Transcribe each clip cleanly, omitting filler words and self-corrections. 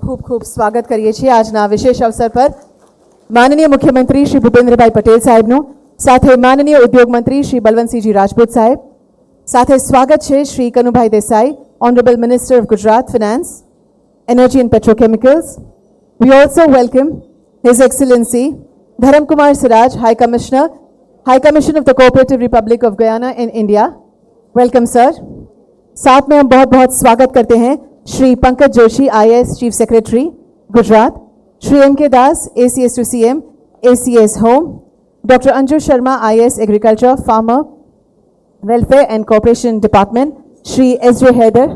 खूब खूब स्वागत करिए છીએ આજના વિશેષ અવસર પર માનનીય મુખ્યમંત્રી શ્રી ભૂપેન્દ્રભાઈ પટેલ સાહેબનું, સાથે માનનીય ઉદ્યોગ મંત્રી શ્રી બલવંતસિંહજી રાજપૂત સાહેબ, સાથે સ્વાગત છે Shri Kanubhai Desai, Honorable Minister of Gujarat Finance, Energy and Petrochemicals. We also welcome His Excellency Dharamkumar Siraj, High Commission of the Cooperative Republic of Guyana in India. Welcome sir. साथ में हम बहुत बहुत स्वागत करते हैं Shri Pankaj Joshi, IAS chief secretary Gujarat, Shri M K Das, ACS to CM, ACS Home, doctor Anju Sharma, IAS agriculture, farmer welfare and corporation department, Shri S J Haider,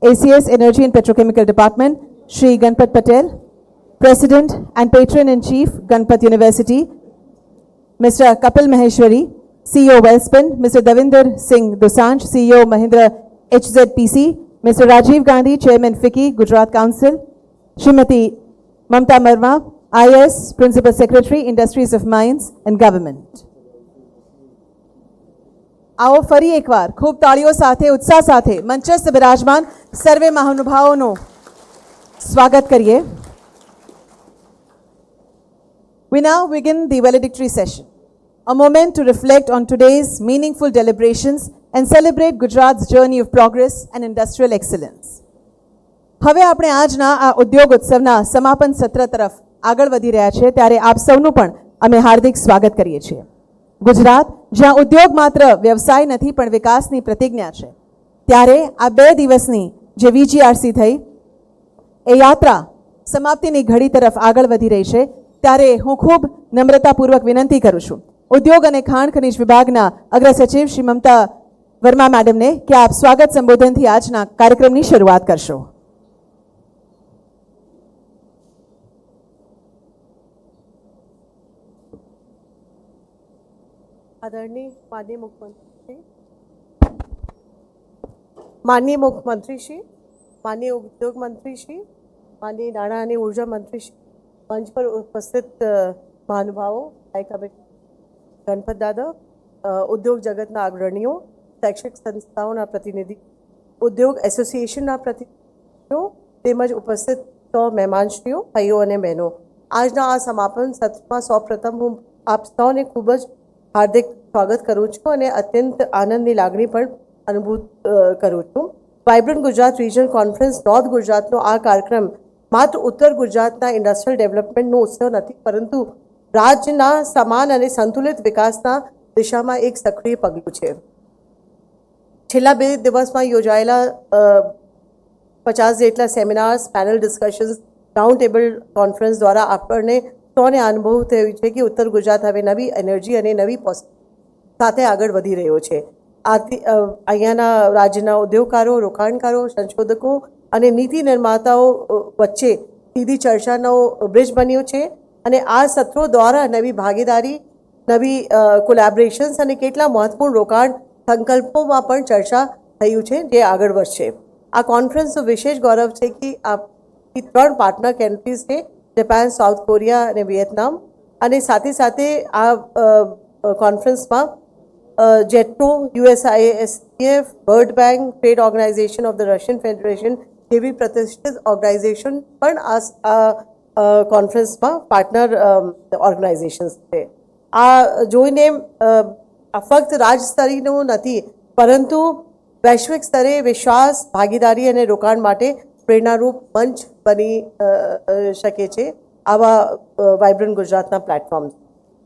ACS energy and petrochemical department, Shri Ganpat Patel, president and patron in chief Ganpat university, mister Kapil Maheshwari, CEO Wellspun, Mr. Davinder Singh Dosanjh, CEO Mahindra HZPC, Mr. Rajiv Gandhi, Chairman FICCI, Gujarat Council, Srimati Mamta Marma, IAS Principal Secretary, Industries of Mines and Government. आओ फरी एक बार खूब ताड़ीओ साथे उत्साह साथे मंचस्थ विराजमान सर्वे महानुभावों स्वागत करिए. We now begin the valedictory session, a moment to reflect on today's meaningful deliberations and celebrate Gujarat's journey of progress and industrial excellence. હવે આપણે આજના આ ઉદ્યોગ ઉત્સવના સમાપન સત્ર તરફ આગળ વધી રહ્યા છે, ત્યારે આપ સૌનું પણ અમે હાર્દિક સ્વાગત કરીએ છીએ. ગુજરાત જ્યાં ઉદ્યોગ માત્ર વ્યવસાય નથી પણ વિકાસની પ્રતિજ્ઞા છે, ત્યારે આ 2 દિવસની જે VGRC થઈ એ યાત્રા સમાપ્તિની ઘડી તરફ આગળ વધી રહી છે, ત્યારે હું ખૂબ નમ્રતાપૂર્વક વિનંતી કરું છું ઉદ્યોગ અને ખાણ ખનિજ વિભાગના અગ્ર સચિવ શ્રી મમતા વર્મા મેડમને કે આપ સ્વાગત સંબોધનથી આજના કાર્યક્રમની શરૂઆત કરશો. आदरणीय माननीय मुख्यमंत्री श्री, माननीय उद्योग मंत्री श्री, माननीय नाणां અને ऊर्जा मंत्री श्री, मंच पर उपस्थित महानुभावों, गणपत दादा, उद्योग जगतना अग्रणीओ, शैक्षिक संस्थाओं प्रतिनिधि, उद्योग एसोसिएशन प्रतिनिधिओ તેમજ ઉપસ્થિત સૌ મહેમાનશ્રીઓ, ભાઈઓ અને બહેનો, આજના આ સમાપન સત્રમાં સૌપ્રથમ હું આપ સૌને ખૂબ જ હાર્દિક સ્વાગત કરું છું અને અત્યંત આનંદની લાગણી પણ અનુભૂત કરું છું. Vibrant Gujarat regional conference north ગુજરાતનો આ કાર્યક્રમ માત્ર ઉત્તર ગુજરાતના ઇન્ડસ્ટ્રીયલ ડેવલપમેન્ટનો ઉત્સવ નથી, પરંતુ રાજ્યના સમાન અને સંતુલિત વિકાસના દિશામાં એક સક્રિય પગલું છે. છેલ્લા 2 દિવસમાં યોજાયેલા 50 જેટલા seminars, panel discussions, round table conference દ્વારા આપણને સૌને અનુભવ થયો છે કે ઉત્તર ગુજરાત હવે નવી એનર્જી અને નવી સાથે આગળ વધી રહ્યો છે. આથી અહીંયાના રાજ્યના ઉદ્યોગકારો, રોકાણકારો, સંશોધકો અને નીતિ નિર્માતાઓ વચ્ચે સીધી ચર્ચાનો બ્રિજ બન્યો છે અને આ સત્રો દ્વારા નવી ભાગીદારી, નવી કોલેબોરેશન્સ અને કેટલા મહત્વપૂર્ણ રોકાણ સંકલ્પોમાં પણ ચર્ચા થયું છે જે આગળ વધશે. આ કોન્ફરન્સનું વિશેષ ગૌરવ છે કે આ 3 પાર્ટનર કન્ટ્રીઝ છે, જાપાન, સાઉથ કોરિયા અને વિયેતનામ, અને સાથે સાથે આ કોન્ફરન્સમાં JETRO, USISTF, world bank, trade organisation of the Russian federation જેવી પ્રતિષ્ઠિત ઓર્ગેનાઇઝેશન પણ આ કોન્ફરન્સમાં પાર્ટનર ઓર્ગેનાઇઝેશન્સ છે. આ જોઈને ફક્ત રાજ્ય સ્તરીનું નથી પરંતુ વૈશ્વિક સ્તરે વિશ્વાસ, ભાગીદારી અને રોકાણ માટે પ્રેરણારૂપ મંચ બની શકે છે આવા વાઇબ્રન્ટ ગુજરાતના પ્લેટફોર્મ.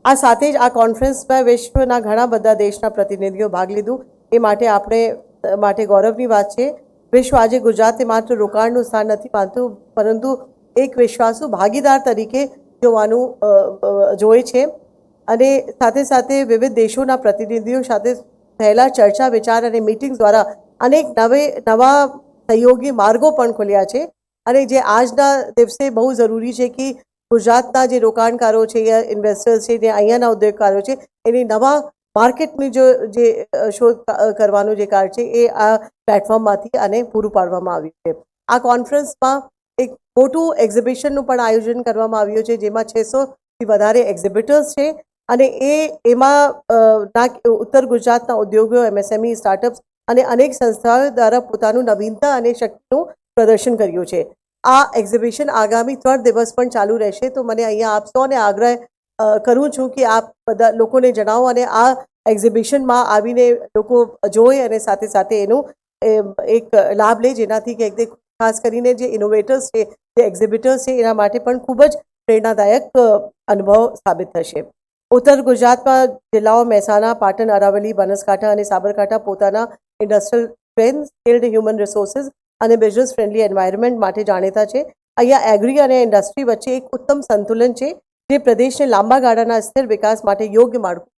આ સાથે જ આ કોન્ફરન્સમાં વિશ્વના ઘણા બધા દેશના પ્રતિનિધિઓ ભાગ લીધું, એ આપણે માટે ગૌરવની વાત છે. વિશ્વ આજે ગુજરાતને માત્ર રોકાણનું સ્થાન નથી માનતું પરંતુ એક વિશ્વાસુ ભાગીદાર તરીકે જોવાનું જોએ છે અને સાથે સાથે વિવિધ દેશોના પ્રતિનિધિઓ સાથે થયેલા ચર્ચા, વિચાર અને મીટિંગ્સ દ્વારા અનેક નવા સહયોગી માર્ગો પણ ખોલ્યા છે અને જે આજના દિવસે બહુ જરૂરી છે કે ગુજરાતના જે રોકાણકારો છે યા ઇન્વેસ્ટર્સ છે, જે અહીંયાના ઉદ્યોગકારો છે, એની નવા માર્કેટની જે શોધ કરવાનું જે કાર્ય છે એ આ પ્લેટફોર્મમાંથી આને પૂરું પાડવામાં આવ્યું છે. આ કોન્ફરન્સમાં એક મોટું એક્ઝિબિશનનું પણ આયોજન કરવામાં આવ્યું છે જેમાં 600થી વધારે એક્ઝિબિટર્સ છે અને એમાં ઉત્તર ગુજરાતના ઉદ્યોગો, MSME, સ્ટાર્ટઅપ્સ અને અનેક સંસ્થાઓ દ્વારા પોતાનું નવીનતા અને શક્તિનું પ્રદર્શન કર્યું છે. આ એક્ઝિબિશન આગામી 3 દિવસ પણ ચાલુ રહેશે. તો મને અહીંયા આપ સૌને આગ્રહ કરું છું કે આપ બધા લોકોને જણાવો અને આ એક્ઝિબિશનમાં આવીને લોકો જોઈ અને સાથે સાથે એનું એક લાભ લે, જેનાથી કે ખાસ કરીને જે ઇનોવેટર્સ છે, જે એક્ઝિબિટર્સ છે, એના માટે પણ ખૂબ જ પ્રેરણાદાયક અનુભવ સાબિત થશે. ઉત્તર ગુજરાતમાં જિલ્લાઓ મહેસાણા, પાટણ, અરાવલી, બનાસકાંઠા અને સાબરકાંઠા પોતાના industrial strength, skilled human resources અને બિઝનેસ ફ્રેન્ડલી એન્વાયરમેન્ટ માટે જાણીતા છે. અહીંયા એગ્રી અને ઇન્ડસ્ટ્રી વચ્ચે એક ઉત્તમ સંતુલન છે, જે પ્રદેશને લાંબા ગાળાના સ્થિર વિકાસ માટે યોગ્ય માળખું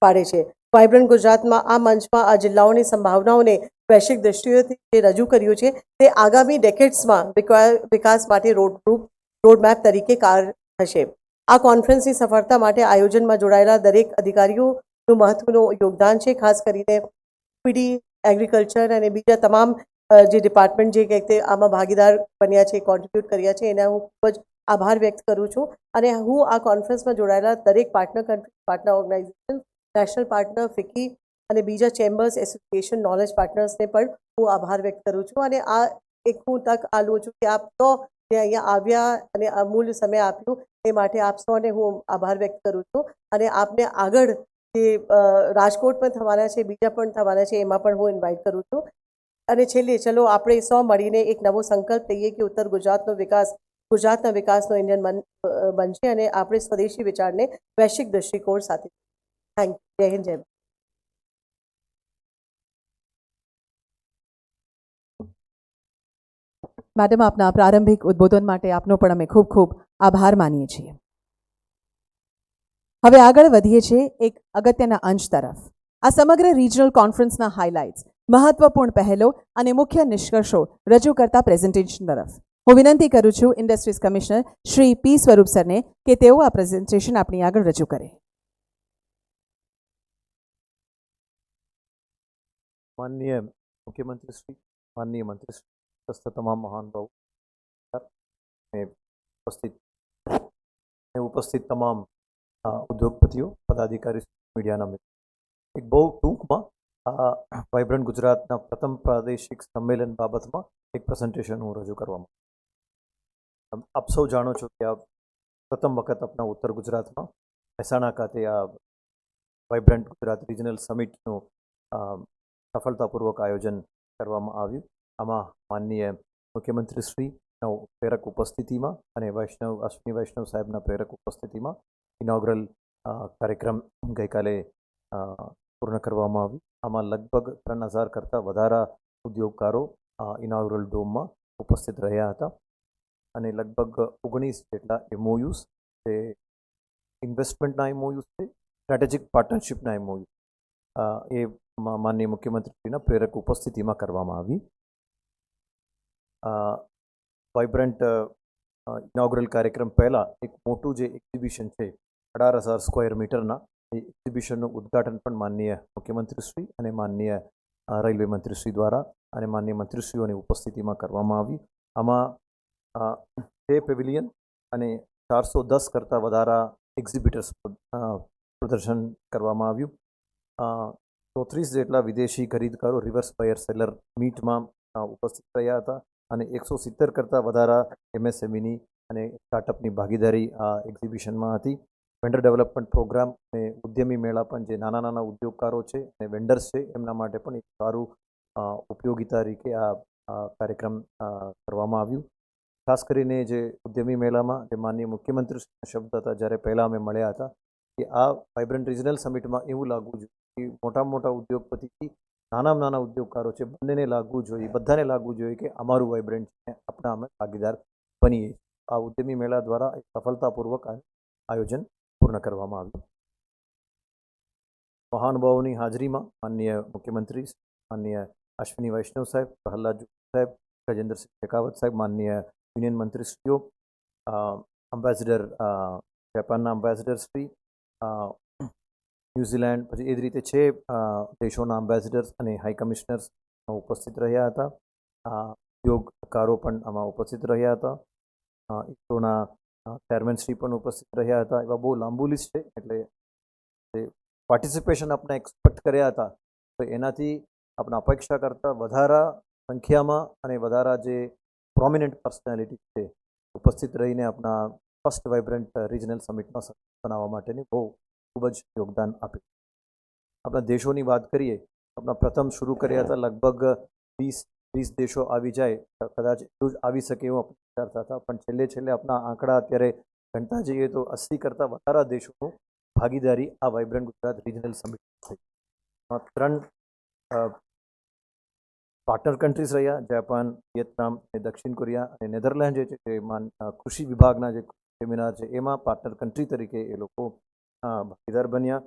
પાડે છે. વાઇબ્રન્ટ ગુજરાતમાં આ મંચમાં આ જિલ્લાઓની સંભાવનાઓને વૈશ્વિક દ્રષ્ટિએથી જે રજૂ કર્યું છે, તે આગામી ડેકેડ્સમાં વિકાસ માટે રોડમેપ તરીકે કાર થશે. આ કોન્ફરન્સની સફળતા માટે આયોજનમાં જોડાયેલા દરેક અધિકારીઓનું મહત્વનું યોગદાન છે. ખાસ કરીને પીડી, એગ્રીકલ્ચર અને બીજા તમામ જે ડિપાર્ટમેન્ટ જે કંઈક આમાં ભાગીદાર બન્યા છે, કોન્ટ્રીબ્યુટ કર્યા છે, એના હું ખૂબ જ આભાર વ્યક્ત કરું છું. અને હું આ કોન્ફરન્સમાં જોડાયેલા દરેક partner country, partner organization, national partner, FICCI અને બીજા ચેમ્બર્સ, એસોસિએશન, નોલેજ પાર્ટનર્સને પણ હું આભાર વ્યક્ત કરું છું. અને આ એક હું તક આ લઉં છું કે આપ તો અહીંયા આવ્યા અને અમૂલ્ય સમય આપ્યું, એ માટે આપ સૌને હું આભાર વ્યક્ત કરું છું. અને આપને આગળ જે રાજકોટમાં થવાના છે, બીજા પણ થવાના છે, એમાં પણ હું ઇન્વાઇટ કરું છું. અને છેલ્લે ચલો આપણે સૌ મળીને એક નવો સંકલ્પ લઈએ કે ઉત્તર ગુજરાતનો વિકાસ ગુજરાતના વિકાસનો ઇંધણ બનશે અને આપણે સ્વદેશી વિચારને વૈશ્વિક દૃષ્ટિકોણ સાથે. Thank you. જય હિન્દ, જય ભારત. મેડમ, આપના પ્રારંભિક ઉદ્બોધન માટે આપનો પણ અમે ખૂબ ખૂબ આભાર માનીએ છીએ. હવે આગળ વધીએ છીએ એક અગત્યના અંશ તરફ. આ સમગ્ર રિજનલ કોન્ફરન્સના હાઇલાઇટ્સ, મહત્વપૂર્ણ પહેલો અને મુખ્ય નિષ્કર્ષો રજૂ કરતા પ્રેઝન્ટેશન તરફ હું વિનંતી કરું છું ઇન્ડસ્ટ્રીઝ કમિશનર શ્રી પી સ્વરૂપ સરને કે તેઓ આ પ્રેઝન્ટેશન આપણી આગળ રજૂ કરે. माननीय मुख्यमंत्री श्री, माननीय मंत्री श्री तथा तमाम महानुभाव में उपस्थित तमाम उद्योगपतियों, पदाधिकारी, मीडियाना मित्र, एक बहु टूंकमां वाइब्रન્ટ गुजरातना प्रथम प्रादेशिक सम्मेलन बाबतमां एक प्रेजेंटेशन हूँ रजू करवामां. आप सौ जाणो छो कि आ प्रथम वखत अपना उत्तर गुजरातमां મહેસાણા ખાતે આ વાઇબ્રન્ટ ગુજરાત રિજનલ સમિટનું સફળતાપૂર્વક આયોજન કરવામાં આવ્યું. આમાં માનનીય મુખ્યમંત્રીશ્રીનો પ્રેરક ઉપસ્થિતિમાં અને અશ્વિની વૈષ્ણવ સાહેબના પ્રેરક ઉપસ્થિતિમાં ઇનોગ્રલ કાર્યક્રમ ગઈકાલે પૂર્ણ કરવામાં આવ્યું. આમાં લગભગ 3000 કરતાં વધારે ઉદ્યોગકારો ઇનોગ્રલ ડોમમાં ઉપસ્થિત રહ્યા હતા અને લગભગ 19 જેટલા એમઓયુસ, જે ઇન્વેસ્ટમેન્ટના એમઓયુસ છે, સ્ટ્રેટેજિક પાર્ટનરશિપના એમઓયુ એ માનનીય મુખ્યમંત્રીના પ્રેરક ઉપસ્થિતિમાં કરવામાં આવી. વાઇબ્રન્ટ ઇનોગ્રલ કાર્યક્રમ પહેલાં એક મોટું જે એક્ઝિબિશન છે 18,000 સ્ક્વેર મીટરના, એ એક્ઝિબિશનનું ઉદ્ઘાટન પણ માનનીય મુખ્યમંત્રીશ્રી અને માનનીય રેલવે મંત્રીશ્રી દ્વારા અને માનનીય મંત્રીશ્રીઓની ઉપસ્થિતિમાં કરવામાં આવી. આમાં 2 પેવિલિયન અને 410 કરતાં વધારે એક્ઝિબિટર્સ પ્રદર્શન કરવામાં આવ્યું. 34 જેટલા વિદેશી ખરીદકારો રિવર્સ બાયર સેલર મીટમાં ઉપસ્થિત રહ્યા હતા અને 170 કરતાં વધારે એમએસએમઈની અને સ્ટાર્ટઅપની ભાગીદારી આ એક્ઝિબિશનમાં હતી. વેન્ડર ડેવલપમેન્ટ પ્રોગ્રામ અને ઉદ્યમી મેળા પણ જે નાના નાના ઉદ્યોગકારો છે અને વેન્ડર્સ છે એમના માટે પણ એક સારું ઉપયોગિતા તરીકે આ કાર્યક્રમ કરવામાં આવ્યું. ખાસ કરીને જે ઉદ્યમી મેળામાં જે માનનીય મુખ્યમંત્રીના શબ્દ હતા જ્યારે પહેલાં અમે મળ્યા હતા કે આ વાઇબ્રન્ટ રિજનલ સમિટમાં એવું લાગવું જોઈએ કે મોટા ઉદ્યોગપતિથી નાના ઉદ્યોગકારો છે, બંનેને લાગવું જોઈએ, બધાને લાગવું જોઈએ કે અમારું વાઇબ્રન્ટ છે, આપણા અમે ભાગીદાર બનીએ. આ ઉદ્યમી મેળા દ્વારા એક સફળતાપૂર્વક આયોજન પૂર્ણ કરવામાં આવ્યું. મહાનુભાવોની હાજરીમાં માનનીય મુખ્યમંત્રી, માનનીય અશ્વિની વૈષ્ણવ સાહેબ, પ્રહલાદ સાહેબ, ગજેન્દ્રસિંહ શેખાવત સાહેબ, માનનીય યુનિયન મંત્રીશ્રીઓ, એમ્બેસેડર જાપાનના એમ્બેસેડર શ્રી, ન્યૂઝીલેન્ડ, પછી એ જ રીતે 6 દેશોના એમ્બેસેડર્સ અને હાઈ કમિશનર્સ ઉપસ્થિત રહ્યા હતા. ઉદ્યોગકારો પણ આમાં ઉપસ્થિત રહ્યા હતા. ઇસરોના ચેરમેનશ્રી પણ ઉપસ્થિત રહ્યા હતા. એવા બહુ લાંબુ લિસ્ટ છે, એટલે જે પાર્ટિસિપેશન આપણે એક્સપેક્ટ કર્યા હતા તો એનાથી આપણા અપેક્ષા કરતાં વધારા સંખ્યામાં અને વધારા જે પ્રોમિનન્ટ પર્સનાલિટી છે ઉપસ્થિત રહીને આપણા ફર્સ્ટ વાઇબ્રન્ટ રિજનલ સમિટમાં બનાવવા માટેની ખૂબ જ યોગદાન આપ્યું. આપણા દેશોની વાત કરીએ, આપણા પ્રથમ શરૂ કર્યા હતા લગભગ 20 દેશો આવી જાય, કદાચ એટલું જ આવી શકે એવું આપણે વિચારતા હતા, પણ છેલ્લે આપણા આંકડા અત્યારે ગણતા જઈએ તો 80 કરતાં વધારે દેશોનું ભાગીદારી આ વાઇબ્રન્ટ ગુજરાત રિજનલ સમિટ થઈ. 3 પાર્ટનર કન્ટ્રીઝ રહ્યા, જાપાન, વિયેતનામ અને દક્ષિણ કોરિયા, અને નેધરલેન્ડ જે છે જે કૃષિ વિભાગના જે સેમિનાર છે એમાં પાર્ટનર કન્ટ્રી તરીકે એ લોકો ભાગીદાર બન્યા.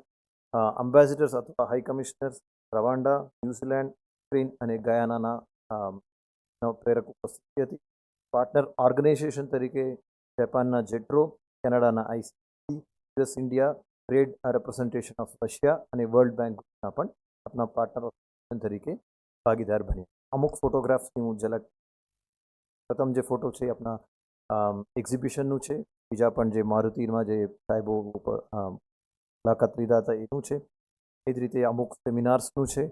એમ્બેસેડર્સ અથવા high commissioners Rwanda, New Zealand, Spain અને ગયાનાના પ્રેરક ઉપસ્થિતિ હતી. પાર્ટનર ઓર્ગેનાઇઝેશન તરીકે જાપાનના જેટ્રો, કેનેડાના ICC, US India trade representation of Russia અને વર્લ્ડ બેંકના પણ આપણા પાર્ટનર ઓર્ગેનાઇઝેશન તરીકે ભાગીદાર બન્યા. અમુક ફોટોગ્રાફ્સની હું ઝલક, પ્રથમ જે ફોટો છે આપણા એક્ઝિબિશનનું છે, બીજા પણ જે મારુતિમાં જે સાહેબો મુલાકાત લીધા હતા એનું છે. એ જ રીતે અમુક સેમિનાર્સનું છે,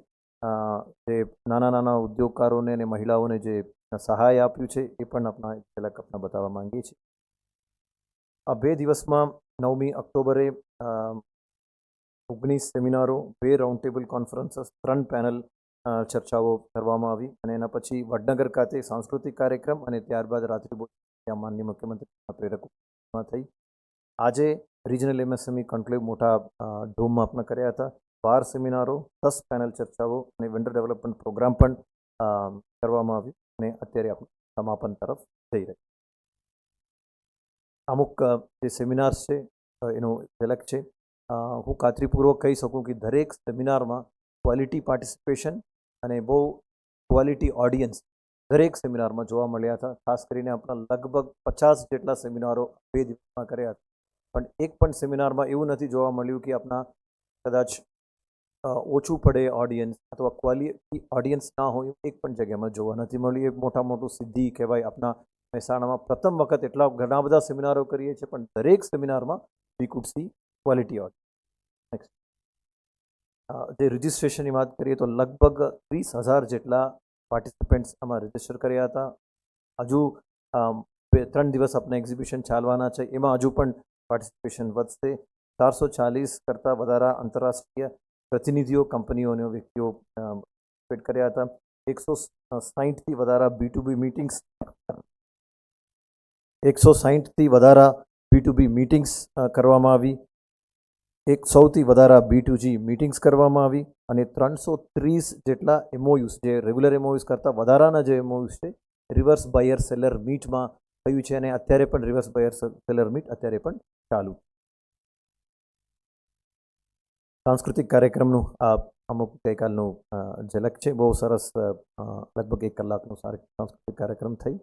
જે નાના ઉદ્યોગકારોને અને મહિલાઓને જે સહાય આપ્યું છે એ પણ આપણા ઝલક આપણા બતાવવા માંગીએ છીએ. આ 2 દિવસમાં 9મી ઓક્ટોબરે 19 સેમિનારો, 2 રાઉન્ડ ટેબલ કોન્ફરન્સીસ, 3 પેનલ ચર્ચાઓ કરવામાં આવી અને એના પછી વડનગર ખાતે સાંસ્કૃતિક કાર્યક્રમ અને ત્યારબાદ રાત્રિભોજ માનનીય મુખ્યમંત્રીના પ્રેરકમાં થઈ. આજે રિજનલ એમએસએમઈ કોન્ક્લેવ મોટા ડોમમાં આપણે કર્યા હતા. 12 સેમિનારો, 10 પેનલ ચર્ચાઓ અને વેન્ડર ડેવલપમેન્ટ પ્રોગ્રામ પણ કરવામાં આવ્યું અને અત્યારે આપણે સમાપન તરફ જઈ રહ્યા. અમુક જે સેમિનાર્સ છે એનો ઝલક છે. હું ખાતરીપૂર્વક કહી શકું કે દરેક સેમિનારમાં ક્વોલિટી પાર્ટિસિપેશન અને બહુ ક્વોલિટી ઓડિયન્સ દરેક સેમિનારમાં જોવા મળ્યા હતા. ખાસ કરીને આપણા લગભગ 50 જેટલા સેમિનારો 2 દિવસમાં કર્યા હતા, પણ એક પણ સેમિનારમાં એવું નથી જોવા મળ્યું કે આપણા કદાચ ઓછું પડે ઓડિયન્સ અથવા ક્વોલિટી ઓડિયન્સ ના હોય એક પણ જગ્યામાં જોવા નથી મળ્યું. એ મોટું સિદ્ધિ કહેવાય. આપણા મહેસાણામાં પ્રથમ વખત એટલા ઘણા બધા સેમિનારો કરીએ છીએ, પણ દરેક સેમિનારમાં વી food C quality audience. Next, જે રજિસ્ટ્રેશનની વાત કરીએ તો લગભગ 30,000 જેટલા પાર્ટિસિપન્ટ્સ આમાં રજિસ્ટર કર્યા હતા. હજુ 3 દિવસ આપણે એક્ઝિબિશન ચાલવાના છે, એમાં હજુ પણ પાર્ટિસિપેશન વધશે. 440 કરતાં વધારે આંતરરાષ્ટ્રીય પ્રતિનિધિઓ, કંપનીઓ અને વ્યક્તિઓ પાર્ટિસિપેટ કર્યા હતા. 160થી વધારે B2B મીટિંગ્સ 160થી વધારે B2B મીટિંગ્સ કરવામાં આવી. 100થી વધારે B2G મીટિંગ્સ કરવામાં આવી અને 330 જેટલા MOUs, જે રેગ્યુલર MOUs કરતાં વધારાના જે MOUs છે, રિવર્સ બાયર સેલર મીટમાં થયું છે અને અત્યારે પણ રિવર્સ બાયર સેલર મીટ અત્યારે પણ ચાલુ. સાંસ્કૃતિક કાર્યક્રમનું આ અમુક ગઈકાલનું ઝલક છે. બહુ સરસ, લગભગ 1 કલાકનો સાંસ્કૃતિક કાર્યક્રમ થઈ.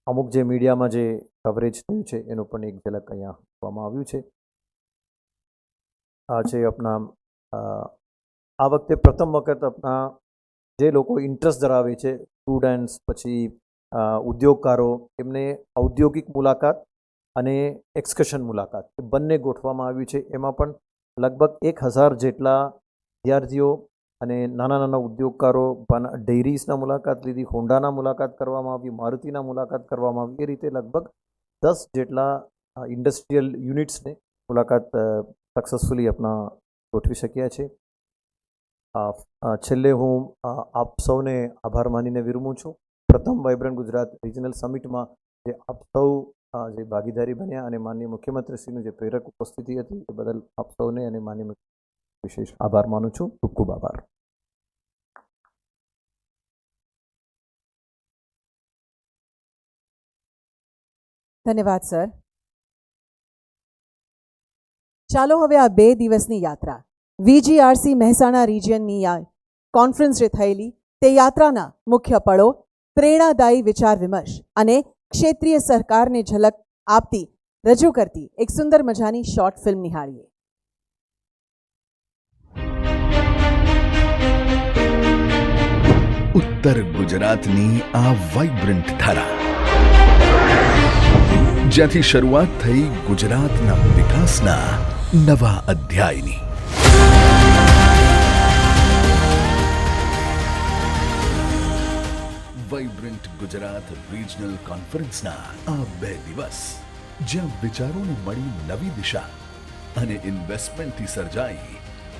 અમુક જે મીડિયામાં જે કવરેજ થયું છે એનું પણ એક ઝલક અહીંયા આપવામાં આવ્યું છે. આ છે આપણા આ વખતે પ્રથમ વખત આપણા જે લોકો ઇન્ટરેસ્ટ ધરાવે છે, સ્ટુડન્ટ્સ, પછી ઉદ્યોગકારો, એમને ઔદ્યોગિક મુલાકાત અને એક્સકર્શન મુલાકાત એ બંને ગોઠવવામાં આવ્યું છે. એમાં પણ લગભગ 1000 જેટલા વિદ્યાર્થીઓ અને નાના ઉદ્યોગકારો ડેરીઝના મુલાકાત લીધી, હોન્ડાના મુલાકાત કરવામાં આવી, મારુતિના મુલાકાત કરવામાં આવી. એ રીતે લગભગ 10 જેટલા ઇન્ડસ્ટ્રીયલ યુનિટ્સને મુલાકાત સક્સેસફુલી આપણા ગોઠવી શક્યા છે. છેલ્લે હું આપ સૌને આભાર માનીને વિરમું છું. પ્રથમ વાઇબ્રન્ટ ગુજરાત રિજનલ સમિટમાં જે આપ સૌ જે ભાગીદારી બન્યા અને માનનીય મુખ્યમંત્રીશ્રીનું જે પ્રેરક ઉપસ્થિતિ હતી એ બદલ આપ સૌને અને માનનીય વિશેષ આભાર માનું છું. ખૂબ ખૂબ આભાર. ધન્યવાદ સર. ચાલો હવે આ 2 દિવસની યાત્રા VGRC મહેસાણા રિજિયનની કોન્ફરન્સ જે થયેલી તે યાત્રાના મુખ્ય પળો, પ્રેરણાદાયી વિચાર વિમર્શ અને ક્ષેત્રીય સરકારને ઝલક આપતી રજૂ કરતી એક સુંદર મજાની શોર્ટ ફિલ્મ નિહાળીએ. ઉત્તર ગુજરાતની આ વાઇબ્રન્ટ ધારા, જ્યાંથી શરૂઆત થઈ ગુજરાતના વિકાસના નવા અધ્યાયની. વાઇબ્રન્ટ ગુજરાત રિજનલ કોન્ફરન્સના આ 2 દિવસ જ્યાં વિચારોને મળી નવી દિશા અને ઇન્વેસ્ટમેન્ટથી સર્જાઈ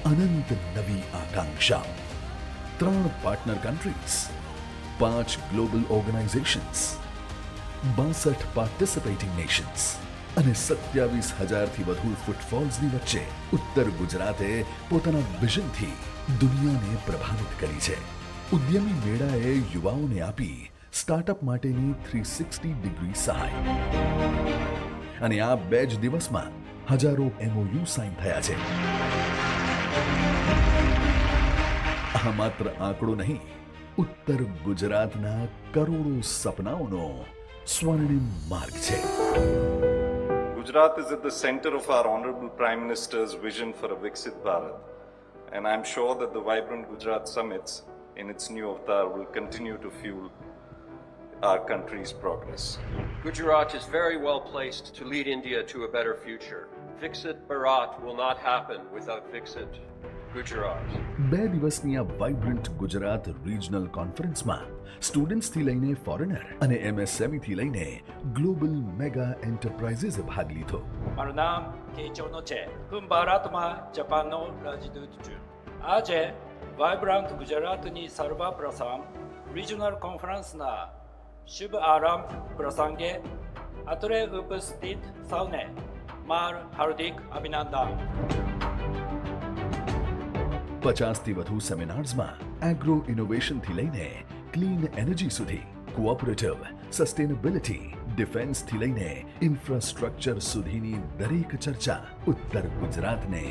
અનંત નવી આકાંક્ષાઓ. 3 partner countries, 5 global organisations, 62 participating Nations અને 27,000થી વધુ ફૂટફોલ્સની વચ્ચે ઉત્તર ગુજરાતે પોતાના વિઝનથી દુનિયાને પ્રભાવિત કરી છે. ઉદ્યમી મેળાએ યુવાઓને આપી સ્ટાર્ટઅપ માટેની 360 ડિગ્રી સહાય. અને આ 2 જ દિવસમાં હજારો MOU સાઇન થયા છે. આ માત્ર આંકડો નહીં, ઉત્તર ગુજરાતના કરોડો સપનાઓનો સ્વર્ણિમ માર્ગ છે. Gujarat is at the center of our Honorable Prime Minister's vision for a Viksit Bharat, and I'm sure that the Vibrant Gujarat Summits in its new avatar will continue to fuel our country's progress. Gujarat is very well placed to lead India to a better future. Viksit Bharat will not happen without Viksit Gujarat. 2 દિવસની આ vibrant Gujarat regional કોન્ફરન્સમાં સ્ટુડન્ટ્સથી લઈને foreigner અને MSME થી લઈને global mega એન્ટરપ્રાઇઝીસે ભાગ લીધો. મારું નામ કેચોનો છે. હું ભારતમાં જાપાનનો રાજદૂત છું. આજે વાઇબ્રન્ટ ગુજરાતની સર્વપ્રથમ રિજનલ કોન્ફરન્સના શુભ આરંભ પ્રસંગે અત્રે ઉપસ્થિત સૌને માર હાર્દિક અભિનંદન. 50થી વધુ સેમિનાર્સમાં એગ્રો ઇનોવેશનથી લઈને ક્લીન એનર્જી સુધી, કોઓપરેટિવ, સસ્ટેનેબિલિટી, ડિફેન્સથી લઈને ઇન્ફ્રાસ્ટ્રક્ચર સુધીની દરેક ચર્ચા ઉત્તર ગુજરાતને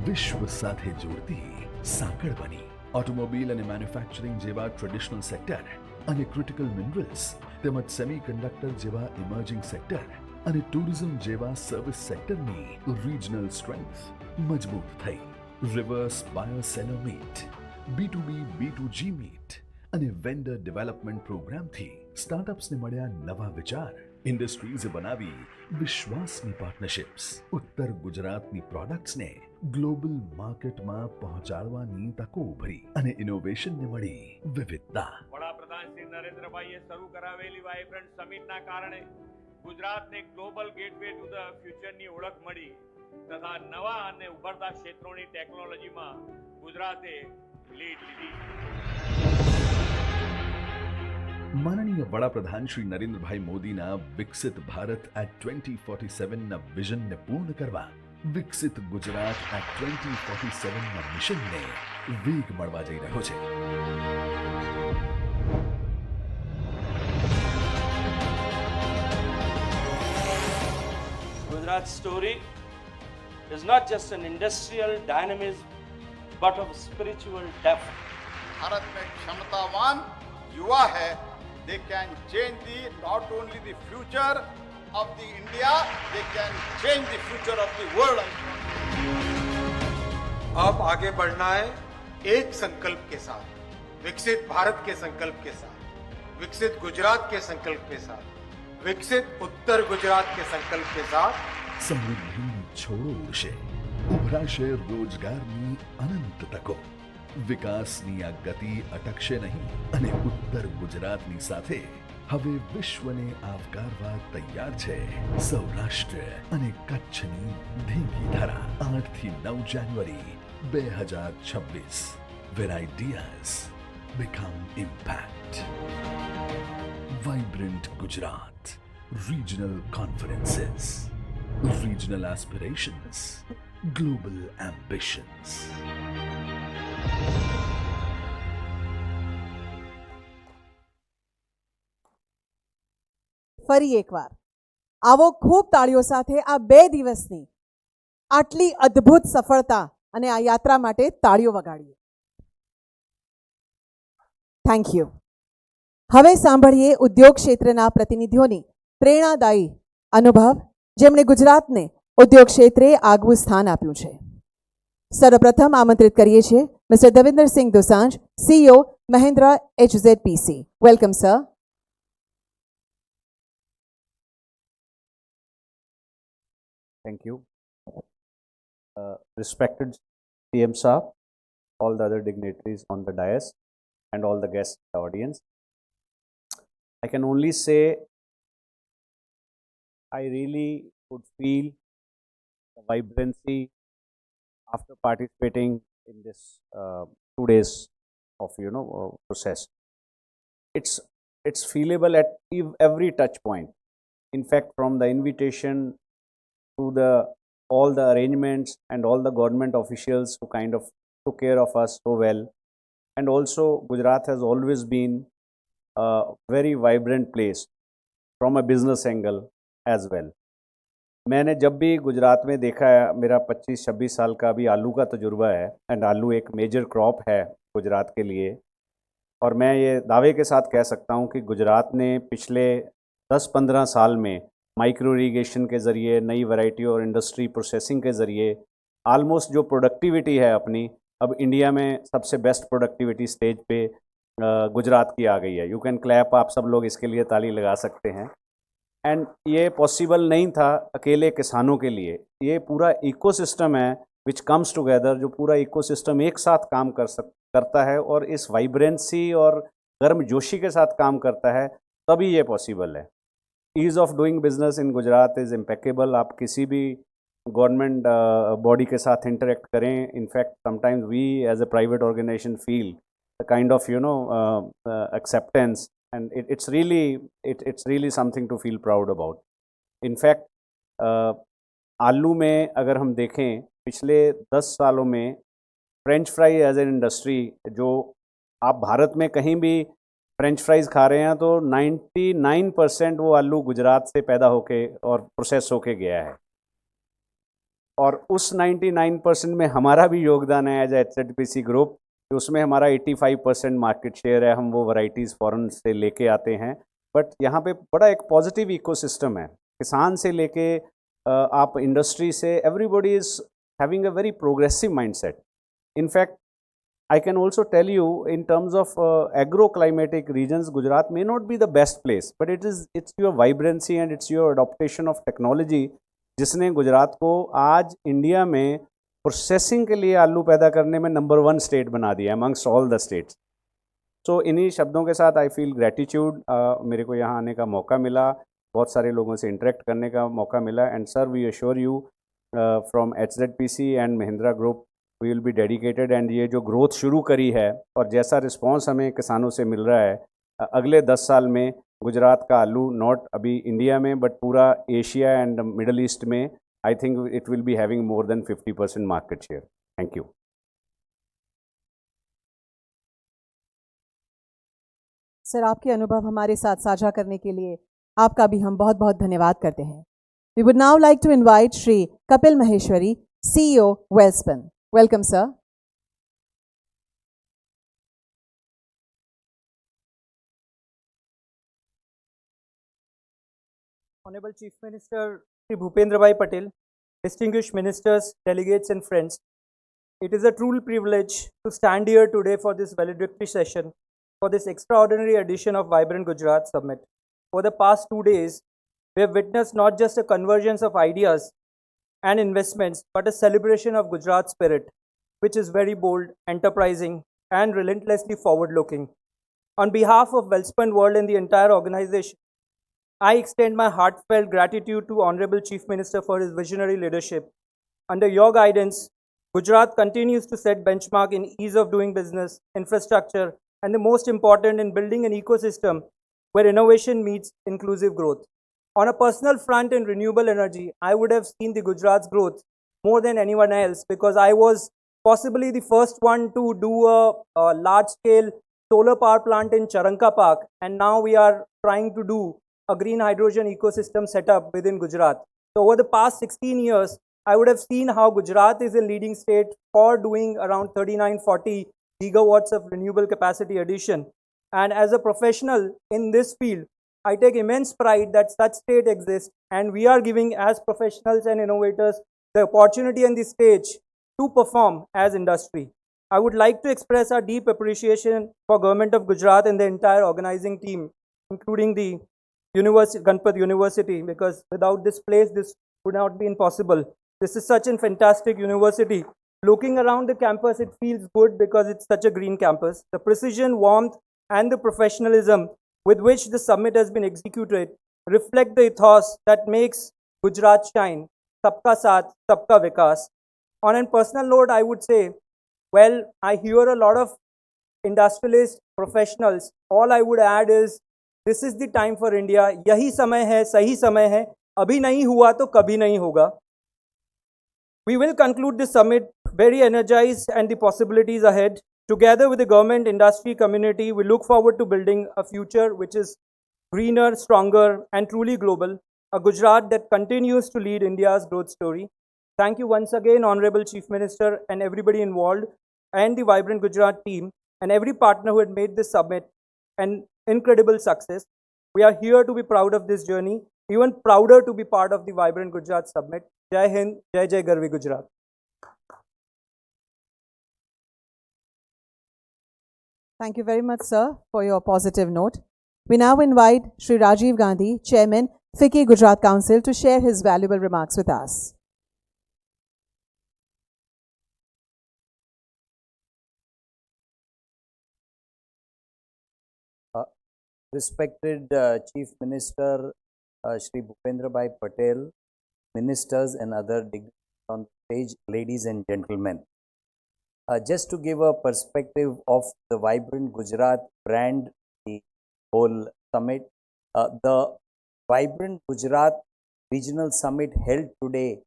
વિશ્વ સાથે જોડતી સાંકળ બની. ઓટોમોબાઈલ અને મેન્યુફેક્ચરિંગ જેવા ટ્રેડિશનલ સેક્ટર અને ક્રિટિકલ મિનરલ્સ તેમજ સેમિકન્ડક્ટર જેવા ઇમર્જિંગ સેક્ટર અને ટુરિઝમ જેવા સર્વિસ સેક્ટરની રિજનલ સ્ટ્રેન્થ મજબૂત થઈ. Reverse buyer seller meet, B2B B2G meet અને વેન્ડર ડેવલપમેન્ટ પ્રોગ્રામથી સ્ટાર્ટઅપ્સને મળ્યા નવા વિચાર. ઇન્ડસ્ટ્રીઝે બનાવી વિશ્વાસની પાર્ટનરશિપ્સ. ઉત્તર ગુજરાતની પ્રોડક્ટ્સને ગ્લોબલ માર્કેટમાં પહોંચાડવાની તકો ઉભરી અને ઇનોવેશનને મળી વિવિધતા. વડાપ્રધાન શ્રી નરેન્દ્રભાઈએ શરૂ કરાવેલી વાઇબ્રન્ટ સમિટના કારણે ગુજરાતને ગ્લોબલ ગેટવે ટુ ધ ફ્યુચરની ઓળખ મળી તથા નવા અને ઉભરતા ક્ષેત્રોની ટેકનોલોજીમાં ગુજરાતે લીડ લીધી. માનનીય વડાપ્રધાન શ્રી નરેન્દ્રભાઈ મોદીના વિકસિત ભારત એટ 2047ના વિઝનને પૂર્ણ કરવા વિકસિત ગુજરાત એટ 2047ના મિશનને વેગ મળવા જઈ રહ્યો છે. Gujarat's story is not just an industrial dynamism but of spiritual depth. Bharat में क्षमतावान युवा है. They can change not only the future of the India, they can change the future of the world. अब आगे बढ़ना है एक संकल्प के साथ, विकसित भारत के संकल्प के साथ, विकसित गुजरात के संकल्प के साथ, विकसित उत्तर गुजरात के संकल्प के साथ. સમૃદ્ધિની છોડો ઉડશે, ઉભરાશે રોજગારની અનંત તકો. વિકાસની આ ગતિ અટકશે નહીં અને ઉત્તર ગુજરાતની સાથે હવે વિશ્વને આવકારવા તૈયાર છે સૌરાષ્ટ્ર અને કચ્છની ધીંગી ધરા. 8 થી 9 જાન્યુઆરી 2026, where ideas become impact. Vibrant Gujarat Regional Conferences, Regional Aspirations, Global Ambitions. ફરી એકવાર આવો ખૂબ તાળીઓ સાથે આ 2 દિવસની આટલી અદ્ભુત સફળતા અને આ યાત્રા માટે તાળીઓ વગાડીએ. Thank you. હવે સાંભળીએ ઉદ્યોગ ક્ષેત્રના પ્રતિનિધિઓની પ્રેરણાદાયી અનુભવ જેમણે ગુજરાતને ઉદ્યોગ ક્ષેત્રે આગવું સ્થાન આપ્યું છે. સર્વપ્રથમ આમંત્રિત કરીએ છીએ mister Davinder Singh Dosanjh, CEO Mahindra HZPC. Welcome sir. Thank you. Respected CM Saab, all the other dignitaries on the dais and all the guests in the audience. I can only say I really could feel the vibrancy after participating in this 2 days of process. It's feelable at every touch point. In fact, from the invitation to the all the arrangements and all the government officials who kind of took care of us so well, and also Gujarat has always been a very vibrant place from a business angle as well. मैंने जब भी गुजरात में देखा है, मेरा 25-26 साल का भी आलू का तजुर्बा है, एंड आलू एक मेजर क्रॉप है गुजरात के लिए, और मैं ये दावे के साथ कह सकता हूँ कि गुजरात ने पिछले 10-15 साल में माइक्रो इरीगेशन के ज़रिए, नई वैरायटी और इंडस्ट्री प्रोसेसिंग के ज़रिए आलमोस्ट जो प्रोडक्टिविटी है अपनी, अब इंडिया में सबसे बेस्ट प्रोडक्टिविटी स्टेज पे गुजरात की आ गई है. यू कैन क्लैप, आप सब लोग इसके लिए ताली लगा सकते हैं. एंड ये पॉसिबल नहीं था अकेले किसानों के लिए. ये पूरा इकोसिस्टम है विच कम्स टुगेदर, जो पूरा इकोसिस्टम एक साथ काम करता है और इस वाइब्रेंसी और गर्मजोशी के साथ काम करता है, तभी ये पॉसिबल है. Ease of doing business in Gujarat is impeccable. आप किसी भी गवर्नमेंट बॉडी के साथ इंटरेक्ट करें, in fact sometimes we as a private organisation feel the kind of acceptance, and it's really something to feel proud about. In fact, आलू में अगर हम देखें, पिछले 10 सालों में French fry as an industry, जो आप भारत में कहीं भी फ्रेंच फ्राइज़ खा रहे हैं तो 99% वो आलू गुजरात से पैदा होके और प्रोसेस होके गया है. और उस 99% में हमारा भी योगदान है एज HZPC ग्रुप, कि उसमें हमारा 85% मार्केट शेयर है. हम वो वैरायटीज़ फॉरेन से लेके आते हैं. बट यहाँ पे बड़ा एक पॉजिटिव इकोसिस्टम है, किसान से लेके आप इंडस्ट्री से, everybody is having a very progressive mindset. In fact I can also tell you, in terms of agro-climatic regions, Gujarat may not be the best place, but it's your vibrancy and it's your adaptation of technology जिसने गुजरात को आज India में processing के लिए आलू पैदा करने में नंबर 1 स्टेट बना दिया amongst all the states. So इन्हीं शब्दों के साथ I feel gratitude. मेरे को यहाँ आने का मौका मिला, बहुत सारे लोगों से इंटरेक्ट करने का मौका मिला. And sir, we assure you from HZPC and Mahindra group we will be dedicated. एंड ये जो ग्रोथ शुरू करी है और जैसा रिस्पांस हमें किसानों से मिल रहा है, अगले 10 साल में गुजरात का आलू नॉट अभी इंडिया में बट पूरा एशिया एंड मिडल ईस्ट में, I think it will be having more than 50% market share. Thank you. Sir, आपके अनुभव हमारे साथ साझा करने के लिए आपका भी हम बहुत बहुत धन्यवाद करते हैं. We would now like to invite Shri Kapil Maheshwari, CEO Welspun. Welcome sir. Honorable Chief Minister Shri Bhupendra Bhai Patel, distinguished ministers, delegates and friends, it is a true privilege to stand here today for this valedictory session for this extraordinary edition of Vibrant Gujarat Summit. For the past 2 days, we have witnessed not just a convergence of ideas and investments, but a celebration of Gujarat spirit, which is very bold, enterprising, and relentlessly forward-looking. On behalf of Welspun World and the entire organization, I extend my heartfelt gratitude to Honorable Chief Minister for his visionary leadership. Under your guidance, Gujarat continues to set benchmark in ease of doing business, infrastructure, and the most important, in building an ecosystem where innovation meets inclusive growth. On a personal front in renewable energy, I would have seen the Gujarat's growth more than anyone else, because I was possibly the first one to do a large-scale solar power plant in Charanka Park, and now we are trying to do a green hydrogen ecosystem setup within Gujarat. So over the past 16 years, I would have seen how Gujarat is a leading state for doing around 39-40 gigawatts of renewable capacity addition. And as a professional in this field, I take immense pride that such state exists, and we are giving, as professionals and innovators, the opportunity and the stage to perform as industry. I would like to express our deep appreciation for Government of Gujarat and the entire organizing team, including the Ganpat University, because without this place, this would not be possible. This is such a fantastic university. Looking around the campus, it feels good because it's such a green campus. The precision, warmth, and the professionalism with which the summit has been executed reflect the ethos that makes Gujarat shine, Sabka Saath, Sabka Vikas. On a personal note, I would say, well, I hear a lot of industrialists, professionals. All I would add is, this is the time for India. यही समय है, सही समय है. अभी नहीं हुआ तो कभी नहीं होगा. We will conclude this summit very energized and the possibilities ahead. Together with the government, industry, community, we look forward to building a future which is greener, stronger, and truly global. A Gujarat that continues to lead India's growth story. Thank you once again, Honorable Chief Minister, and everybody involved, and the Vibrant Gujarat team, and every partner who had made this summit an incredible success. We are here to be proud of this journey, even prouder to be part of the Vibrant Gujarat Summit. Jai Hind, Jai Jai Garvi Gujarat. Thank you very much, sir, for your positive note. We now invite Shri Rajiv Gandhi, Chairman, FICCI Gujarat Council, to share his valuable remarks with us. Respected Chief Minister Shri Bhupendra Bhai Patel, ministers and other dignitaries on the stage, ladies and gentlemen. Just to give a perspective of the Vibrant Gujarat brand, the whole summit, the Vibrant Gujarat Regional Summit held today,